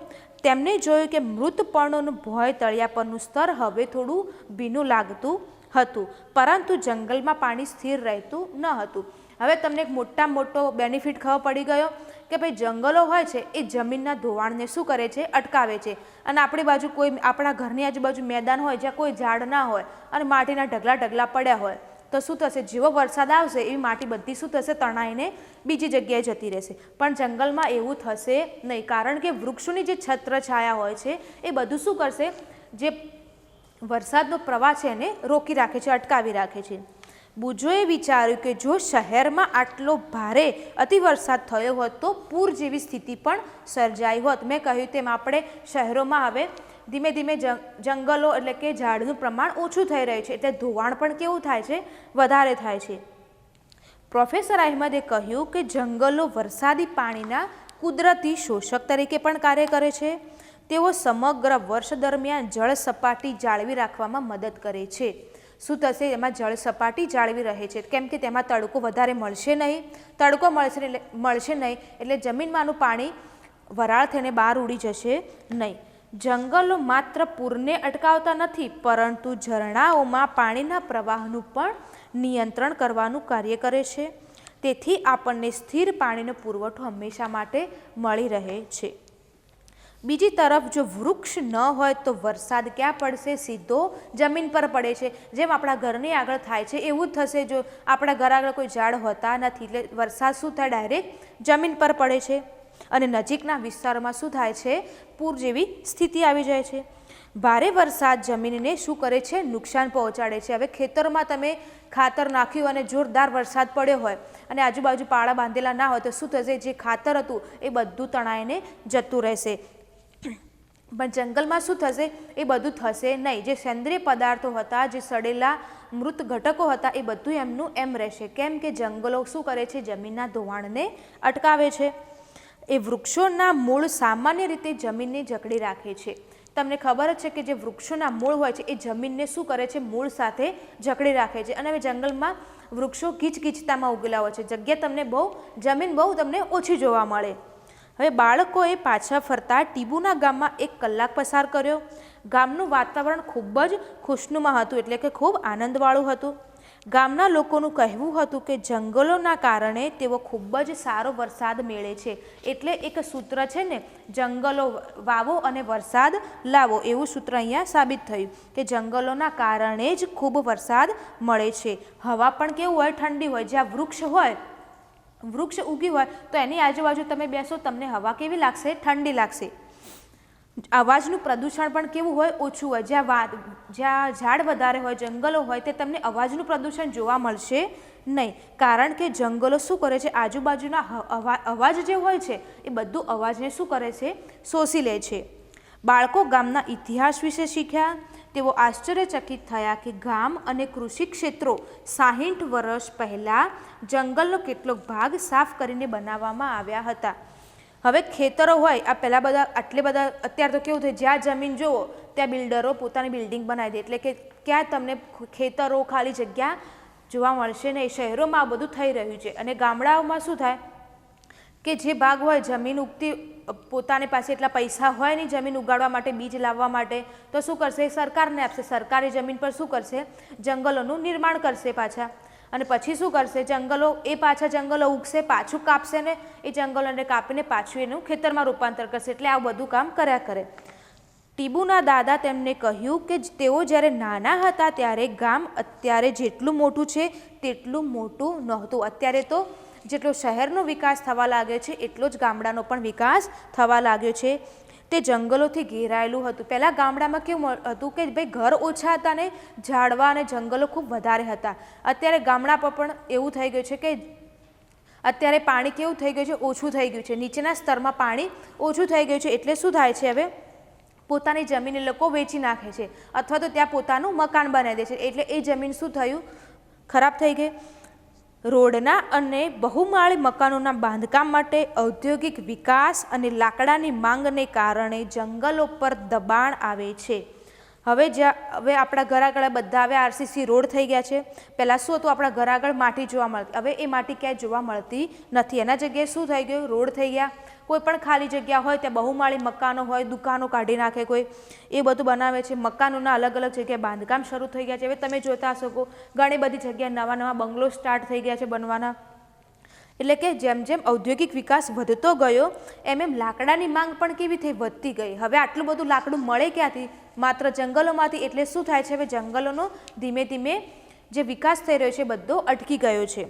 તેમણે જોયું કે મૃત પર્ણોનું ભોંય તળિયા પરનું સ્તર હવે થોડું ભીનું લાગતું હતું, પરંતુ જંગલમાં પાણી સ્થિર રહેતું ન હતું. હવે તમને એક મોટો બેનિફિટ ખબર પડી ગયો કે ભાઈ જંગલો હોય છે એ જમીનના ધોવાણને શું કરે છે, અટકાવે છે. અને આપણી બાજુ કોઈ, આપણા ઘરની આજુબાજુ મેદાન હોય જ્યાં કોઈ ઝાડ ના હોય અને માટીના ઢગલા પડ્યા હોય તો શું થશે, જેવો વરસાદ આવશે એવી માટી બધી શું થશે, તણાઈને બીજી જગ્યાએ જતી રહેશે. પણ જંગલમાં એવું થશે નહીં, કારણ કે વૃક્ષોની જે છત્રછાયા હોય છે એ બધું શું કરશે, જે વરસાદનો પ્રવાહ છે એને રોકી રાખે છે, અટકાવી રાખે છે. બુજોએ વિચાર્યું કે જો શહેરમાં આટલો ભારે અતિવરસાદ થયો હોત તો પૂર જેવી સ્થિતિ પણ સર્જાઈ હોત. મેં કહ્યું તેમ આપણે શહેરોમાં હવે ધીમે ધીમે જંગલો એટલે કે ઝાડનું પ્રમાણ ઓછું થઈ રહ્યું છે, એટલે ધોવાણ પણ કેવું થાય છે, વધારે થાય છે. પ્રોફેસર અહેમદે કહ્યું કે જંગલો વરસાદી પાણીના કુદરતી શોષક તરીકે પણ કાર્ય કરે છે. તેઓ સમગ્ર વર્ષ દરમિયાન જળ સપાટી જાળવી રાખવામાં મદદ કરે છે. શું થશે, એમાં જળ સપાટી જાળવી રહે છે, કેમ કે તેમાં તડકો વધારે મળશે નહીં. તડકો મળશે નહીં એટલે જમીનમાંનું પાણી વરાળ થઈને બહાર ઉડી જશે નહીં. જંગલો માત્ર પૂરને અટકાવતા નથી, પરંતુ ઝરણાઓમાં પાણીના પ્રવાહનું પણ નિયંત્રણ કરવાનું કાર્ય કરે છે. તેથી આપણને સ્થિર પાણીનો પુરવઠો હંમેશા માટે મળી રહે છે. બીજી તરફ જો વૃક્ષ ન હોય તો વરસાદ ક્યાં પડશે, સીધો જમીન પર પડે છે. જેમ આપણા ઘરની આગળ થાય છે એવું જ થશે. જો આપણા ઘર આગળ કોઈ ઝાડ હોતા નથી એટલે વરસાદ શું થાય, ડાયરેક્ટ જમીન પર પડે છે, અને નજીકના વિસ્તારોમાં શું થાય છે, પૂર જેવી સ્થિતિ આવી જાય છે. ભારે વરસાદ જમીનને શું કરે છે, નુકસાન પહોંચાડે છે. હવે ખેતરમાં તમે ખાતર નાખ્યું અને જોરદાર વરસાદ પડ્યો હોય અને આજુબાજુ પાળા બાંધેલા ના હોય તો શું થશે, જે ખાતર હતું એ બધું તણાઈને જતું રહેશે. પણ જંગલમાં શું થશે, એ બધું થશે નહીં. જે સેન્દ્રિય પદાર્થો હતા, જે સડેલા મૃત ઘટકો હતા એ બધું એમનું એમ રહેશે. કેમ કે જંગલો શું કરે છે, જમીનના ધોવાણને અટકાવે છે. એ વૃક્ષોના મૂળ સામાન્ય રીતે જમીનને જકડી રાખે છે. તમને ખબર જ છે કે જે વૃક્ષોના મૂળ હોય છે એ જમીનને શું કરે છે, મૂળ સાથે જકડી રાખે છે. અને હવે જંગલમાં વૃક્ષો ગીચગીચતામાં ઉગેલા હોય છે, જગ્યા તમને જમીન બહુ તમને ઓછી જોવા મળે. હવે બાળકોએ પાછા ફરતા ટીબુના ગામમાં 1 કલાક પસાર કર્યો. ગામનું વાતાવરણ ખૂબ જ ખુશનુમા હતું, એટલે કે ખૂબ આનંદવાળું હતું. ગામના લોકોનું કહેવું હતું કે જંગલોના કારણે તેઓ ખૂબ જ સારો વરસાદ મેળે છે. એટલે એક સૂત્ર છે ને, જંગલો વાવો અને વરસાદ લાવો, એવું સૂત્ર અહીંયા સાબિત થયું કે જંગલોના કારણે જ ખૂબ વરસાદ મળે છે. હવા પણ કેવું હોય, ઠંડી હોય. જ્યાં વૃક્ષ હોય, વૃક્ષ ઉગી હોય તો એની આજુબાજુ તમે બેસો, તમને હવા કેવી લાગશે, ઠંડી લાગશે. અવાજનું પ્રદૂષણ પણ કેવું હોય, ઓછું હોય. જ્યાં ઝાડ વધારે હોય, જંગલો હોય, તે તમને અવાજનું પ્રદૂષણ જોવા મળશે નહીં, કારણ કે જંગલો શું કરે છે, આજુબાજુના અવાજ જે હોય છે એ બધું અવાજને શું કરે છે, શોષી લે છે. બાળકો ગામના ઇતિહાસ વિશે શીખ્યા. તેઓ આશ્ચર્યચકિત થયા કે ગામ અને કૃષિ ક્ષેત્રો 60 વર્ષ પહેલાં જંગલનો કેટલોક ભાગ સાફ કરીને બનાવવામાં આવ્યા હતા. હવે ખેતરો હોય, આ પહેલાં બધા અત્યારે તો કેવું થયું, જ્યાં જમીન જુઓ ત્યાં બિલ્ડરો પોતાની બિલ્ડિંગ બનાવી દે, એટલે કે ક્યાં તમને ખેતરો, ખાલી જગ્યા જોવા મળશે નહીં. શહેરોમાં આ બધું થઈ રહ્યું છે. અને ગામડાઓમાં શું થાય કે જે ભાગ હોય જમીન ઉગતી, પોતાની પાસે એટલા પૈસા હોય નહીં જમીન ઉગાડવા માટે, બીજ લાવવા માટે, તો શું કરશે, સરકારને આપશે. સરકારી જમીન પર શું કરશે, જંગલોનું નિર્માણ કરશે પાછા. અને પછી શું કરશે, પાછા જંગલો ઉગશે, પાછું કાપશે ને એ જંગલોને કાપીને પાછું એનું ખેતરમાં રૂપાંતર કરશે. એટલે આ બધું કામ કર્યા કરે. ટીબુના દાદા તેમને કહ્યું કે તેઓ જ્યારે નાના હતા ત્યારે ગામ અત્યારે જેટલું મોટું છે તેટલું મોટું નહોતું. અત્યારે તો જેટલો શહેરનો વિકાસ થવા લાગ્યો છે એટલો જ ગામડાનો પણ વિકાસ થવા લાગ્યો છે. તે જંગલોથી ઘેરાયેલું હતું. પહેલાં ગામડામાં કેવું હતું કે ભાઈ ઘર ઓછા હતા ને ઝાડવા અને જંગલો ખૂબ વધારે હતા. અત્યારે ગામડા પર પણ એવું થઈ ગયું છે કે અત્યારે પાણી કેવું થઈ ગયું છે, ઓછું થઈ ગયું છે, નીચેના સ્તરમાં પાણી ઓછું થઈ ગયું છે, એટલે શું થાય છે, હવે પોતાની જમીન એ લોકો વેચી નાખે છે અથવા તો ત્યાં પોતાનું મકાન બનાવી દે છે, એટલે એ જમીન શું થયું, ખરાબ થઈ ગઈ. રોડના અને બહુમાળી મકાનોના બાંધકામ માટે ઔદ્યોગિક વિકાસ અને લાકડાની માંગને કારણે જંગલો પર દબાણ આવે છે. હવે આપણા ઘર આગળ બધા હવે આરસીસી રોડ થઈ ગયા છે. પહેલાં શું હતું, આપણા ઘર આગળ માટી જોવા મળતી, હવે એ માટી ક્યાંય જોવા મળતી નથી. એના જગ્યાએ શું થઈ ગયું, રોડ થઈ ગયા. કોઈ પણ ખાલી જગ્યા હોય ત્યાં બહુમાળી મકાનો હોય, દુકાનો કાઢી નાખે કોઈ, એ બધું બનાવે છે. મકાનોના અલગ અલગ જગ્યાએ બાંધકામ શરૂ થઈ ગયા છે. હવે તમે જોતા હશો ઘણી બધી જગ્યાએ નવા નવા બંગલો સ્ટાર્ટ થઈ ગયા છે બનવાના. એટલે કે જેમ જેમ ઔદ્યોગિક વિકાસ વધતો ગયો એમ લાકડાની માંગ પણ કેવી થઈ, વધતી ગઈ. હવે આટલું બધું લાકડું મળે ક્યાંથી, માત્ર જંગલોમાંથી. એટલે શું થાય છે, હવે જંગલોનો ધીમે ધીમે જે વિકાસ થઈ રહ્યો છે બધો અટકી ગયો છે.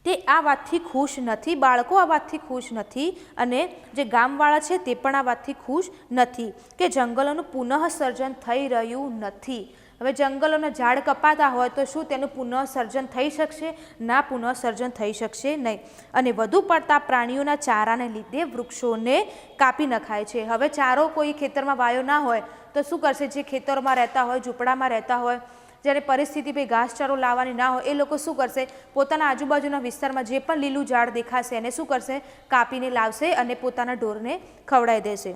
તે આ વાતથી ખુશ નથી, બાળકો આ વાતથી ખુશ નથી, અને જે ગામવાળા છે તે પણ આ વાતથી ખુશ નથી કે જંગલોનું પુનઃસર્જન થઈ રહ્યું નથી. હવે જંગલોના ઝાડ કપાતા હોય તો શું તેનું પુનઃસર્જન થઈ શકશે, ના, પુનઃસર્જન થઈ શકશે નહીં. અને વધુ પડતા પ્રાણીઓના ચારાને લીધે વૃક્ષોને કાપી નખાય છે. હવે ચારો કોઈ ખેતરમાં વાયો ના હોય તો શું કરશે, જે ખેતરોમાં રહેતા હોય, ઝૂંપડામાં રહેતા હોય, જ્યારે પરિસ્થિતિ ભાઈ ઘાસચારો લાવવાની ના હોય, એ લોકો શું કરશે, પોતાના આજુબાજુના વિસ્તારમાં જે પણ લીલું ઝાડ દેખાશે એને શું કરશે, કાપીને લાવશે અને પોતાના ઢોરને ખવડાવી દેશે.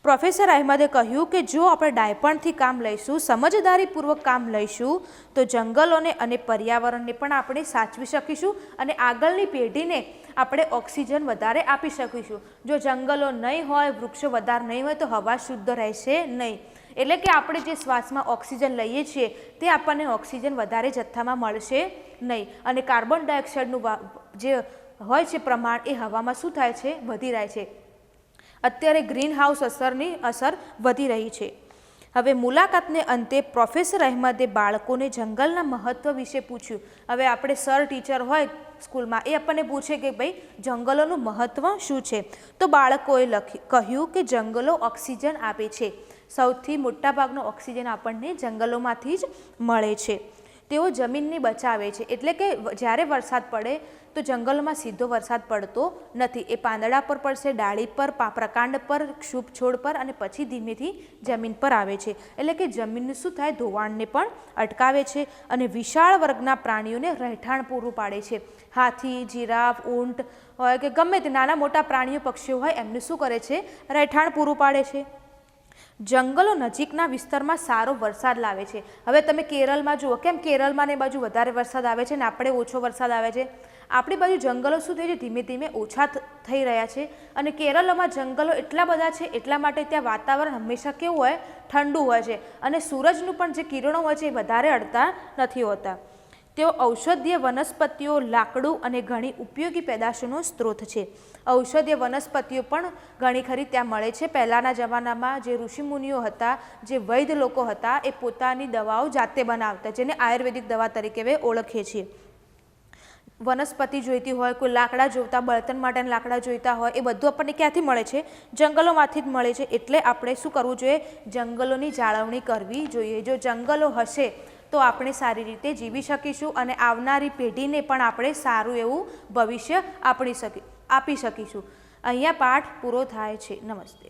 પ્રોફેસર અહેમદે કહ્યું કે જો આપણે ડાયપણથી કામ લઈશું, સમજદારીપૂર્વક કામ લઈશું, તો જંગલોને અને પર્યાવરણને પણ આપણે સાચવી શકીશું અને આગળની પેઢીને આપણે ઓક્સિજન વધારે આપી શકીશું. જો જંગલો નહીં હોય, વૃક્ષો વધારે નહીં હોય તો હવા શુદ્ધ રહેશે નહીં. એટલે કે આપણે જે શ્વાસમાં ઓક્સિજન લઈએ છીએ તે આપણને ઓક્સિજન વધારે જથ્થામાં મળશે નહીં, અને કાર્બન ડાયોક્સાઇડનું જે હોય છે પ્રમાણ એ હવામાં શું થાય છે, વધી રહે છે. અત્યારે ગ્રીન હાઉસ અસરની અસર વધી રહી છે. હવે મુલાકાતને અંતે પ્રોફેસર અહેમદે બાળકોને જંગલના મહત્ત્વ વિશે પૂછ્યું. હવે આપણે સર ટીચર હોય સ્કૂલમાં, એ આપણને પૂછે કે ભાઈ જંગલોનું મહત્ત્વ શું છે, તો બાળકોએ કહ્યું કે જંગલો ઓક્સિજન આપે છે. સૌથી મોટાભાગનો ઓક્સિજન આપણને જંગલોમાંથી જ મળે છે. તેઓ જમીનને બચાવે છે, એટલે કે જ્યારે વરસાદ પડે તો જંગલોમાં સીધો વરસાદ પડતો નથી, એ પાંદડા પર પડશે, ડાળી પર, પ્રકાંડ પર, ક્ષુપ છોડ પર, અને પછી ધીમેથી જમીન પર આવે છે. એટલે કે જમીનનું શું થાય, ધોવાણને પણ અટકાવે છે અને વિશાળ વર્ગના પ્રાણીઓને રહેઠાણ પૂરું પાડે છે. હાથી, જીરાફ, ઊંટ હોય કે ગમે તે નાના મોટા પ્રાણીઓ, પક્ષીઓ હોય, એમને શું કરે છે, રહેઠાણ પૂરું પાડે છે. જંગલો નજીકના વિસ્તારમાં સારો વરસાદ લાવે છે. હવે તમે કેરળમાં જુઓ, કેમ કેરળમાં ને બાજુ વધારે વરસાદ આવે છે ને આપણે ઓછો વરસાદ આવે છે. આપણી બાજુ જંગલો શું થાય છે, ધીમે ધીમે ઓછા થઈ રહ્યા છે, અને કેરળમાં જંગલો એટલા બધા છે એટલા માટે ત્યાં વાતાવરણ હંમેશા કેવું હોય, ઠંડુ હોય છે, અને સૂરજનું પણ જે કિરણો હોય છે એ વધારે અડતા નથી હોતા. તેઓ ઔષધીય વનસ્પતિઓ, લાકડું અને ઘણી ઉપયોગી પેદાશોનો સ્ત્રોત છે. ઔષધીય વનસ્પતિઓ પણ ઘણી ખરી ત્યાં મળે છે. પહેલાંના જમાનામાં જે ઋષિમુનિઓ હતા, જે વૈદ્ય લોકો હતા, એ પોતાની દવાઓ જાતે બનાવતા, જેને આયુર્વેદિક દવા તરીકે ઓળખીએ છીએ. વનસ્પતિ જોઈતી હોય, કોઈ લાકડા જોઈતા, બળતણ માટેના લાકડા જોઈતા હોય, એ બધું આપણને ક્યાંથી મળે છે, જંગલોમાંથી જ મળે છે. એટલે આપણે શું કરવું જોઈએ, જંગલોની જાળવણી કરવી જોઈએ. જો જંગલો હશે તો આપણે સારી રીતે જીવી શકીશું અને આવનારી પેઢીને પણ આપણે સારું એવું ભવિષ્ય આપી શકીશું. અહીંયા પાઠ પૂરો થાય છે. નમસ્તે.